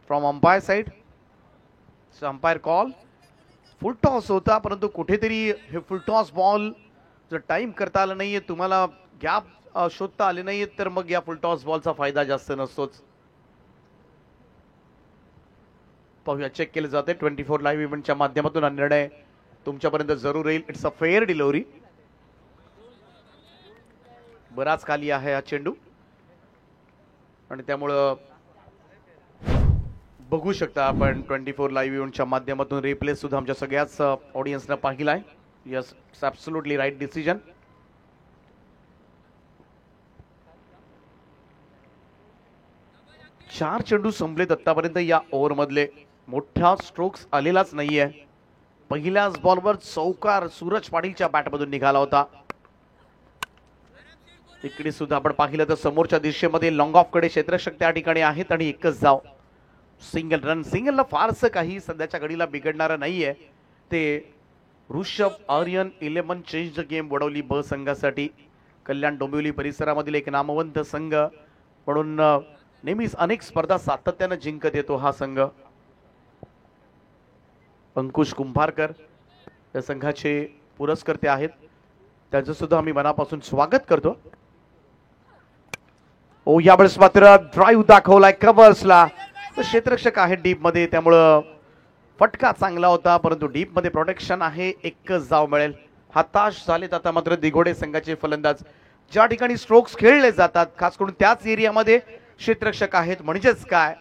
from umpire side. Umpire call. Full toss होता परंतु कुठेतरी हे फुल टॉस बॉल जर टाइम करता आला नाहीये, तुम्हाला गॅप शोधता आले नाहीये, तर मग या फुल टॉस बॉलचा फायदा जास्त नसतोच. पाहूया चेक केले जाते 24 लाईव्ह इव्हेंटच्या माध्यमातून. हा निर्णय तुमच्यापर्यंत जरूर येईल. It's a fair delivery. बराच खाली आहे हा चेंडू आणि त्यामुळं बघू शकता आपण 24 लाईव्ह इव्हेंटच्या माध्यमातून. रिप्ले सुद्धा आमच्या सगळ्याच ऑडियन्सनं पाहिलाय. Yes, it's absolutely right decision. चार चेंडू संपलेत आतापर्यंत या ओव्हर मधले. मोठा स्ट्रोक्स आलेलाच नाहीये. पहिल्याच बॉलवर चौकार सूरज पाटीलच्या बॅटमधून निघाला होता. इकडे सुद्धा आपण पाहिलं तर समोरच्या दिशेमध्ये लॉंग ऑफ कडे क्षेत्ररक्षक त्या ठिकाणी आहेत आणि एकच धाव. Single run. सिंगलला फारसं काही सध्याच्या घडीला बिघडणारं नाहीये. ते Rishabh Aryan 11 change the game Wadavali ब संघासाठी. कल्याण डोंबिवली परिसरामधील एक नामवंत संघ म्हणून नेहमीच अनेक स्पर्धा सातत्यानं जिंकत येतो हा संघ. अंकुश कुंभारकर या संघाचे पुरस्कर्ते आहेत. त्यांचं सुद्धा आम्ही मनापासून स्वागत करतो. ओ यावेळेस मात्र ड्राईव्ह दाखवलाय कव्हर्सला. क्षेत्ररक्षक आहे डीप मध्ये त्यामुळं फटका चांगला होता परंतु डीप मध्ये प्रोटेक्शन आहे. एकच धाव मिळेल. हताश झालेत आता मात्र दिघोडे संघाचे फलंदाज. ज्या ठिकाणी स्ट्रोक्स खेळले जातात खास करून त्याच एरियामध्ये क्षेत्ररक्षक आहेत. म्हणजेच काय,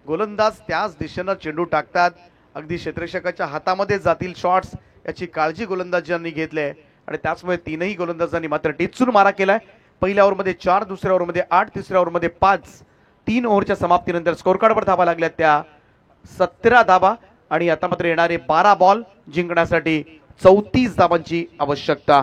गोलंदाज त्याच दिशेनं चेंडू टाकतात. अगदी क्षेत्ररक्षकाच्या हातामध्ये जातील शॉट्स याची काळजी गोलंदाजांनी घेतली आणि त्याचमुळे तीनही गोलंदाजांनी मात्र टिचून मारा केलाय. पहिल्या ओव्हरमध्ये 4, दुसऱ्या ओव्हरमध्ये 8, तिसऱ्या ओव्हरमध्ये 5. 3 ओव्हरच्या समाप्तीनंतर स्कोर कार्डवर धाबा लागल्या त्या 17 धाबा आणि आता मात्र येणारे 12 बॉल जिंकण्यासाठी 34 धाबांची आवश्यकता.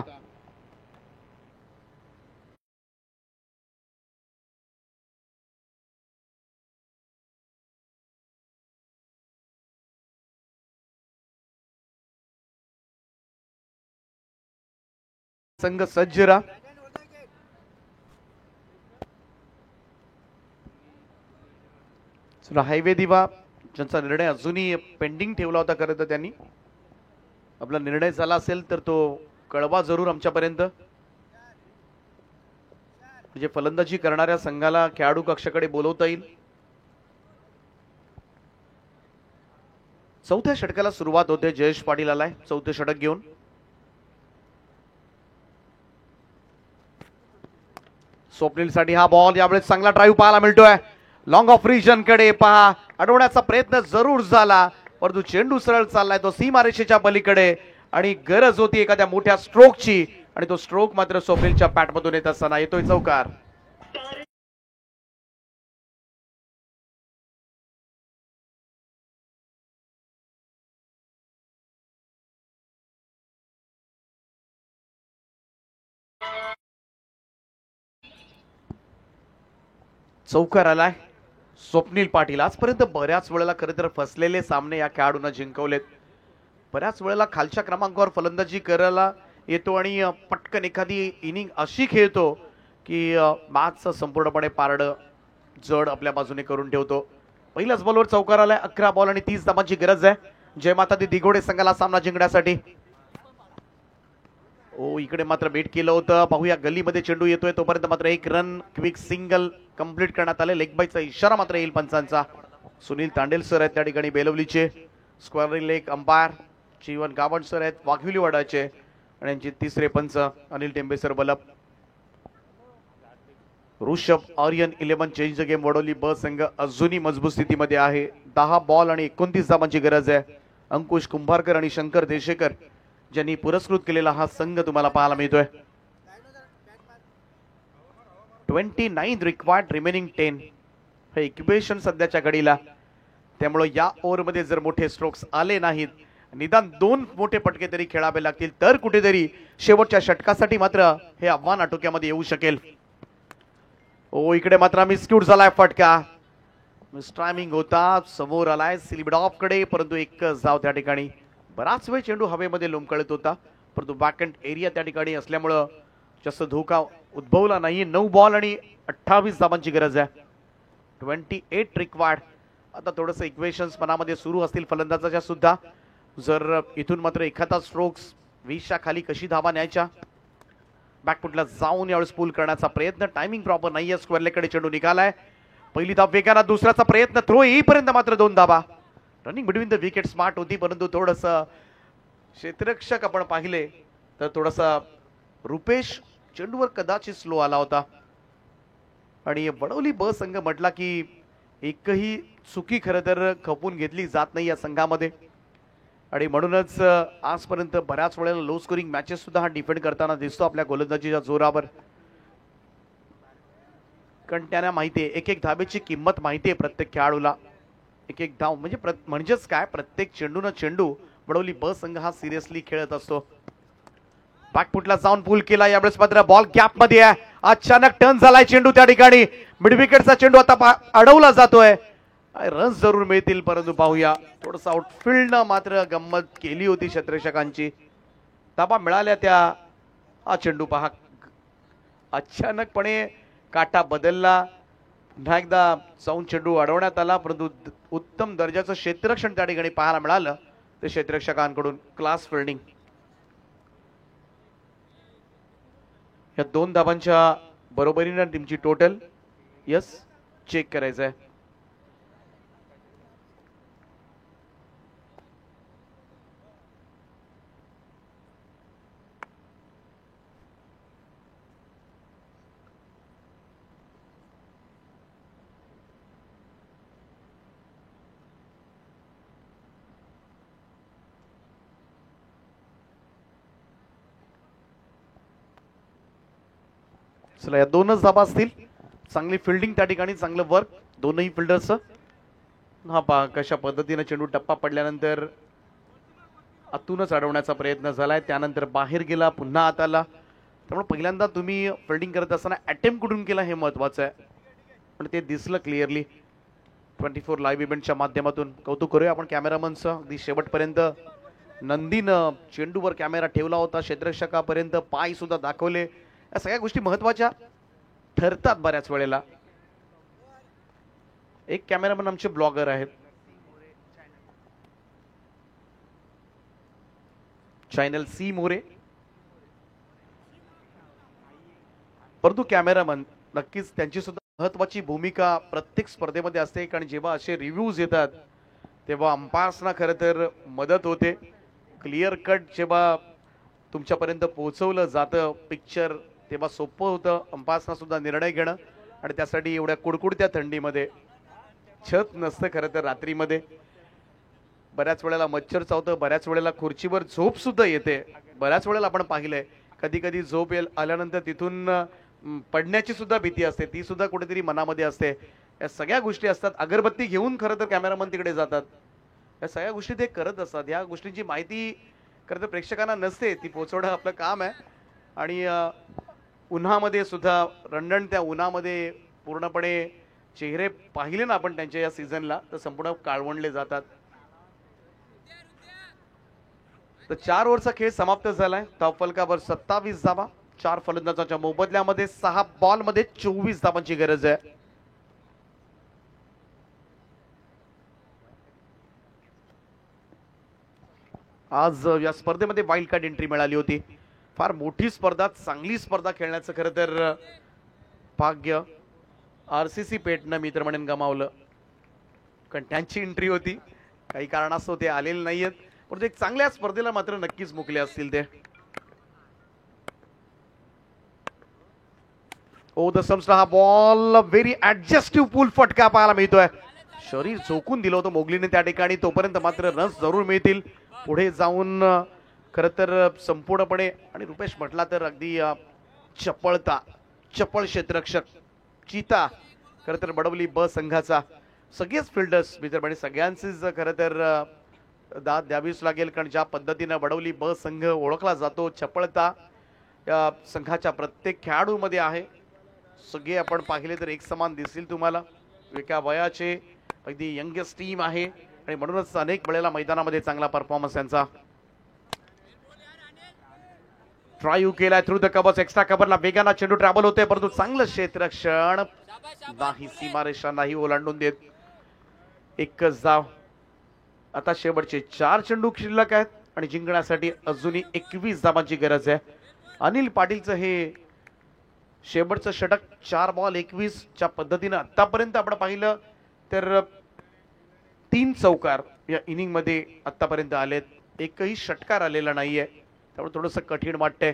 संघ सज्जरा. हायवे दिवा ज्यांचा निर्णय अजूनही पेंडिंग ठेवला होता खरं तर त्यांनी आपला निर्णय झाला असेल तर तो कळवा जरूर आमच्यापर्यंत. म्हणजे फलंदाजी करणाऱ्या संघाला खेळाडू कक्षाकडे बोलवता येईल. चौथ्या षटकाला सुरुवात होते. जयेश पाटील आलाय चौथे षटक घेऊन. स्वप्नील साठी हा बॉल. यावेळेस चांगला ड्राईव्ह पाहायला मिळतोय. लॉंग ऑफ रिजन कडे पहा. अडवण्याचा प्रयत्न जरूर झाला परंतु चेंडू सरळ चाललाय तो सीमारेषेच्या पलीकडे आणि गरज होती एखाद्या मोठ्या स्ट्रोकची आणि तो स्ट्रोक मात्र स्वप्नीलच्या पॅटमधून येत असताना येतोय चौकार. चौकार आलाय. स्वप्नील पाटील आजपर्यंत बऱ्याच वेळेला खरं तर फसलेले सामने या खेळाडूंना जिंकवलेत. बऱ्याच वेळेला खालच्या क्रमांकावर फलंदाजी करायला येतो आणि पटकन एखादी इनिंग अशी खेळतो की मॅचचं संपूर्णपणे पारडं जड आपल्या बाजूने करून ठेवतो. पहिल्याच बॉलवर चौकार आलाय. 11 बॉल आणि 30 धावांची गरज आहे जयमाता दी दिघोडे संघाला सामना जिंकण्यासाठी. ओ इकडे मात्र बेट केलं होतं. पाहूया गल्लीमध्ये चेंडू येतोय तोपर्यंत मात्र एक रन क्विक सिंगल कंप्लीट करण्यात आले. लेग बायचा इशारा मात्र येईल पंचांचा. सुनील तांडेल सर आहेत त्या ठिकाणी बेलवलीचे. Square leg umpire Jeevan Gawand sir आहेत वाघविलीवाडाचे आणि यांचे तिसरे पंच Anil Tembe sir Balap. Rishabh Aryan 11 change the game Wadoli ब संघ अजूनही मजबूत स्थितीमध्ये आहे. 10 बॉल आणि 29 धावांची गरज आहे. अंकुश कुंभारकर आणि शंकर देशेकर ज्यांनी पुरस्कृत केलेला हा संघ तुम्हाला पाहायला मिळतोय. 29 रिक्वायर्ड रिमेनिंग 10 हे इक्वेशन सध्याच्या घडीला. त्यामुळे या ओव्हरमध्ये जर मोठे स्ट्रोक्स आले नाहीत निदान 2 मोठे फटके तरी खेळावे लागतील तर कुठेतरी शेवटच्या षटकासाठी मात्र हे आव्हान आटोक्यामध्ये येऊ शकेल. ओ इकडे मात्र मिसक्यूट झालाय फटका. मिसटायमिंग होता. समोर आलाय स्लिप ऑफ कडे परंतु एकच धाव त्या ठिकाणी. बराच वेळ चेंडू हवेमध्ये लोंबकळत होता परंतु बॅकहँड एरिया त्या ठिकाणी असल्यामुळं जास्त धोका उद्भवला नाही. 9 बॉल आणि 28 धावांची गरज आहे. 28 रिक्वायर्ड. आता थोडस इक्वेशन्स मनामध्ये सुरू असतील फलंदाजाच्या सुद्धा. जर इथून मात्र एखादा स्ट्रोक्स 20च्या खाली कशी धावा न्यायच्या. बॅकफुटला जाऊन यावेळेस पूल करण्याचा प्रयत्न. टायमिंग प्रॉपर नाहीये. स्क्वेअर लेगकडे चेंडू निघालाय. पहिली धाव वेगाने दुसऱ्याचा प्रयत्न. थ्रो येईपर्यंत मात्र 2 धावा. Running between the wicket smart होती परंतु थोडस क्षेत्ररक्षक आपण पाहिले तर थोडासा रुपेश चेंडूवर कदाचित स्लो आला होता. आणि वडोली ब संघ म्हटला की एकही चुकी खरं तर खपून घेतली जात नाही या संघामध्ये आणि म्हणूनच आजपर्यंत बऱ्याच वेळेला लो स्कोरिंग मॅचेस सुद्धा हा डिफेंड करताना दिसतो आपल्या गोलंदाजीच्या जोरावर. कारण त्यांना माहितीये एक धाबेची किंमत माहितीये प्रत्येक खेळाडूला. एक धाव म्हणजेच काय प्रत्येक चेंडून चेंडू वडोली ब संघ हा सिरियसली खेळत असतो. बॅकफुटला जाऊन पूल केला. यावेळेस मात्र बॉल गॅप मध्ये आहे. अचानक टर्न झालाय चेंडू त्या ठिकाणी. मिड विकेटचा चेंडू आता अडवला जातोय. रन्स जरूर मिळतील परंतु पाहूया थोडस आउटफील्ड मात्र गंमत केली होती क्षेत्ररक्षकांची. धाबा मिळाल्या त्या. हा चेंडू पहा अचानकपणे काटा बदलला. पुन्हा एकदा जाऊन चेंडू अडवण्यात आला परंतु उत्तम दर्जाचं क्षेत्ररक्षण त्या ठिकाणी पाहायला मिळालं ते क्षेत्ररक्षकांकडून. Class fielding. या 2 धावांच्या बरोबरीने टीमची टोटल यस चेक करायचं आहे. चला या 2च धाबा असतील. चांगली फिल्डिंग त्या ठिकाणी चांगलं वर्क दोनही फिल्डर्सचं. हा पहा कशा पद्धतीने चेंडू टप्पा पडल्यानंतर आतूनच अडवण्याचा प्रयत्न झालाय त्यानंतर बाहेर गेला पुन्हा आत आला. त्यामुळे पहिल्यांदा तुम्ही फिल्डिंग करत असताना अटेम्प्ट कुठून केला हे महत्वाचं आहे पण ते दिसलं क्लिअरली. 24 लाईव्ह इव्हेंटच्या माध्यमातून कौतुक करूया आपण कॅमेरामनचं. अगदी शेवटपर्यंत नंदीनं चेंडूवर कॅमेरा ठेवला होता. क्षेत्ररक्षकापर्यंत पाय सुद्धा दाखवले. या सगळ्या गोष्टी महत्वाच्या ठरतात बऱ्याच वेळेला. एक कॅमेरामन आमचे ब्लॉगर आहेत चॅनल सी मोरे. परंतु कॅमेरामन नक्कीच त्यांची सुद्धा महत्वाची भूमिका प्रत्येक स्पर्धेमध्ये असते कारण जेव्हा असे रिव्ह्यूज येतात तेव्हा अंपायर्सना खरं तर मदत होते. क्लिअर कट जेव्हा तुमच्यापर्यंत पोहोचवलं जातं पिक्चर तेव्हा सोपं होतं अंपायर्सना सुद्धा निर्णय घेणं. आणि त्यासाठी एवढ्या कुडकुडत्या थंडीमध्ये छत नसतं खरं तर रात्रीमध्ये. बऱ्याच वेळेला मच्छर चावतं. बऱ्याच वेळेला खुर्चीवर झोप सुद्धा येते. बऱ्याच वेळेला आपण पाहिलंय कधी कधी झोप आल्यानंतर तिथून पडण्याची सुद्धा भीती असते. ती सुद्धा कुठेतरी मनामध्ये असते. या सगळ्या गोष्टी असतात. अगरबत्ती घेऊन खरं तर कॅमेरामन तिकडे जातात. या सगळ्या गोष्टी ते करत असतात. या गोष्टींची माहिती खरं तर प्रेक्षकांना नसते. ती पोहोचवणं आपलं काम आहे. आणि उन्हामध्ये सुद्धा रणरणत्या उन्हामध्ये पूर्णपणे चेहरे पाहिले ना आपण त्यांच्या या सीझनला तर संपूर्ण काळवंडले जातात. तर 4 ओव्हरचा खेळ समाप्त झालाय. धावफलकावर 27 धावा. 4 फलंदाजांच्या मोबदल्यामध्ये 6 बॉलमध्ये 24 धावांची गरज आहे. आज या स्पर्धेमध्ये वाईल्ड कार्ड एंट्री मिळाली होती. फार मोठी स्पर्धा, चांगली स्पर्धा खेळण्याचं खरं तर भाग्य RCC पेटनं मी तर म्हणेन गमावलं, कारण त्यांची एंट्री होती, काही कारणास्तव ते आलेले नाहीयेत, परंतु एक चांगल्या स्पर्धेला मात्र नक्कीच मुकले असतील ते. ओ द समजा हा बॉल व्हेरी ऍडजस्टिव्ह पूल फटका पाहायला मिळतोय. शरीर चोकून दिलं होतं मोगलीने त्या ठिकाणी, तोपर्यंत मात्र रन्स जरूर मिळतील पुढे जाऊन. खरं तर संपूर्णपणे आणि रुपेश म्हटला तर अगदी चपळता, चपळ क्षेत्ररक्षक चीता खरं तर बडवली ब संघाचा. सगळेच फिल्डर्स मित्रमंडळी सगळ्यांचीच खरं तर दाद द्यावीच लागेल, कारण ज्या पद्धतीनं बडवली ब संघ ओळखला जातो, चपळता या संघाच्या प्रत्येक खेळाडूमध्ये आहे. सगळे आपण पाहिले तर एक समान दिसतील तुम्हाला. एका वयाचे अगदी यंगेस्ट टीम आहे आणि म्हणूनच अनेक वेळेला मैदानामध्ये चांगला परफॉर्मन्स यांचा. ट्राय केलाय थ्रू द कव्हर्स, एक्स्ट्रा कव्हरला वेगानं चेंडू ट्रॅव्हल होते, परंतु चांगलं क्षेत्ररक्षण नाही, सीमारेषा नाही ओलांडून देत. एकच धाव. आता शेवटचे 4 चेंडू शिल्लक आहेत आणि जिंकण्यासाठी अजूनही 21 धावांची गरज आहे. अनिल पाटीलचं हे शेवटचं षटक 4 बॉल 21 च्या पद्धतीनं आतापर्यंत आपण पाहिलं तर 3 चौकार या इनिंग मध्ये आतापर्यंत आलेत, एकही षटकार आलेला नाहीये, त्यामुळे थोडंसं कठीण वाटतंय.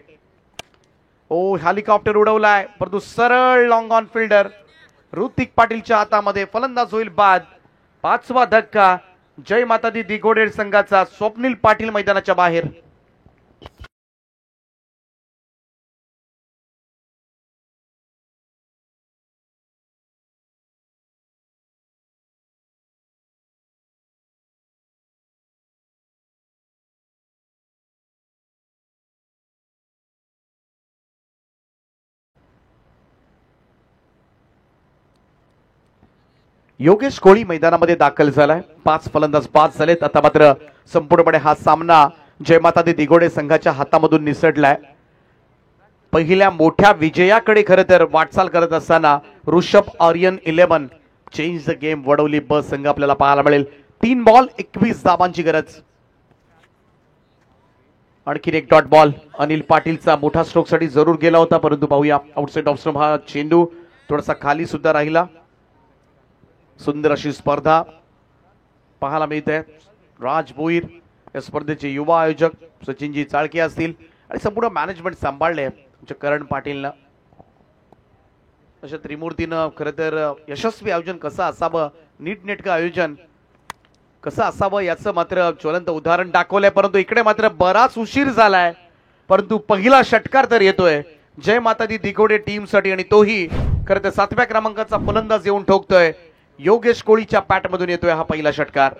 ओ हेलिकॉप्टर उडवलाय, परंतु सरळ लॉंग ऑन फिल्डर ऋतिक पाटीलच्या हातामध्ये. फलंदाज होईल बाद. 5वा धक्का जय माता दी दिघोडे संघाचा. स्वप्नील पाटील मैदानाच्या बाहेर. योगेश कोळी मैदानामध्ये दाखल झालाय. 5 फलंदाज बाद झालेत. आता मात्र संपूर्णपणे हा सामना जय माता दी दिघोडे संघाच्या हातामधून निसटलाय. पहिल्या मोठ्या विजयाकडे खरं तर वाटचाल करत असताना Rishabh Aryan 11 change the game Wadavali ब संघ आपल्याला पाहायला मिळेल. 3 बॉल 21 धावांची गरज. आणखी एक डॉट बॉल अनिल पाटीलचा मोठा स्ट्रोक साठी जरूर गेला होता, परंतु पाहूया आउटसाइड ऑफ स्टंप हा चेंडू थोडासा खाली सुद्धा राहिला. सुंदर अशी स्पर्धा पाहायला मिळते. राज भोईर या स्पर्धेचे युवा आयोजक सचिनजी चाळके असतील आणि संपूर्ण मॅनेजमेंट सांभाळले करण पाटीलनं. अशा त्रिमूर्तीनं खरं तर यशस्वी आयोजन कसं असावं, नीटनेटकं आयोजन कसं असावं याचं मात्र ज्वलंत उदाहरण दाखवलंय. परंतु इकडे मात्र बराच उशीर झालाय, परंतु पहिला षटकार तर येतोय जय माता दी दिघोडे टीम साठी आणि तोही खरं तर 7व्या क्रमांकाचा फलंदाज येऊन ठोकतोय. योगेश कोळीच्या पॅट मधून येतोय हा पहिला षटकार.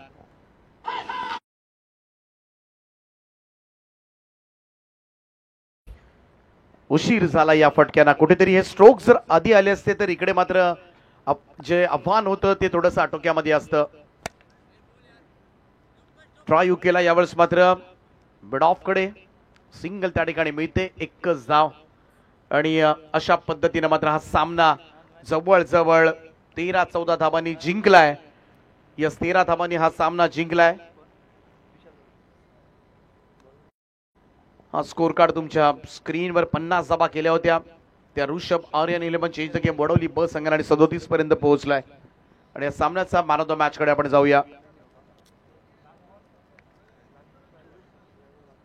उशीर झाला या फटक्यांना. कुठेतरी हे स्ट्रोक जर आधी आले असते तर इकडे मात्र जे आव्हान होतं ते थोडंसं आटोक्यामध्ये असतं. ट्राय केला यावेळेस मात्र मिड ऑफ कडे सिंगल त्या ठिकाणी मिळते. एकच धाव आणि अशा पद्धतीने मात्र हा सामना जवळजवळ 13-14 धावांनी जिंकलाय. यस 13 धावांनी हा सामना जिंकलाय. हा स्कोर कार्ड तुमच्या स्क्रीनवर 50 धावा केल्या होत्या. त्या Rishabh Aryan 11 change the game Wadavali ब संघाने आणि 37 पर्यंत पोहोचलाय. आणि या सामन्याचा मॅन ऑफ द मॅच कडे आपण जाऊया.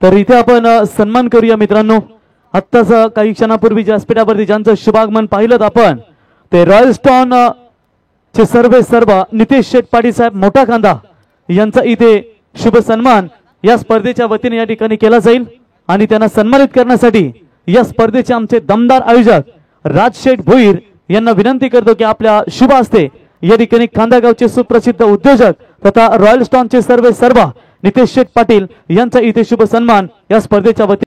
तर इथे आपण सन्मान करूया मित्रांनो. आत्ताच काही क्षणापूर्वी व्यासपीठावरती ज्यांचं शुभागमन पाहिलं आपण ते रॉयल स्टॉन चे सर्व नितेश शेठ पाटील साहेब मोठा कांदा यांचा इथे शुभ सन्मान या स्पर्धेच्या वतीने या ठिकाणी केला जाईल. आणि त्यांना सन्मानित करण्यासाठी या स्पर्धेचे आमचे दमदार आयोजक राजशेठ भोईर यांना विनंती करतो की आपल्या शुभ हस्ते या ठिकाणी खांदागावचे सुप्रसिद्ध उद्योजक तथा रॉयल स्टॉनचे सर्व नितेश शेठ पाटील यांचा इथे शुभ सन्मान या स्पर्धेच्या वतीने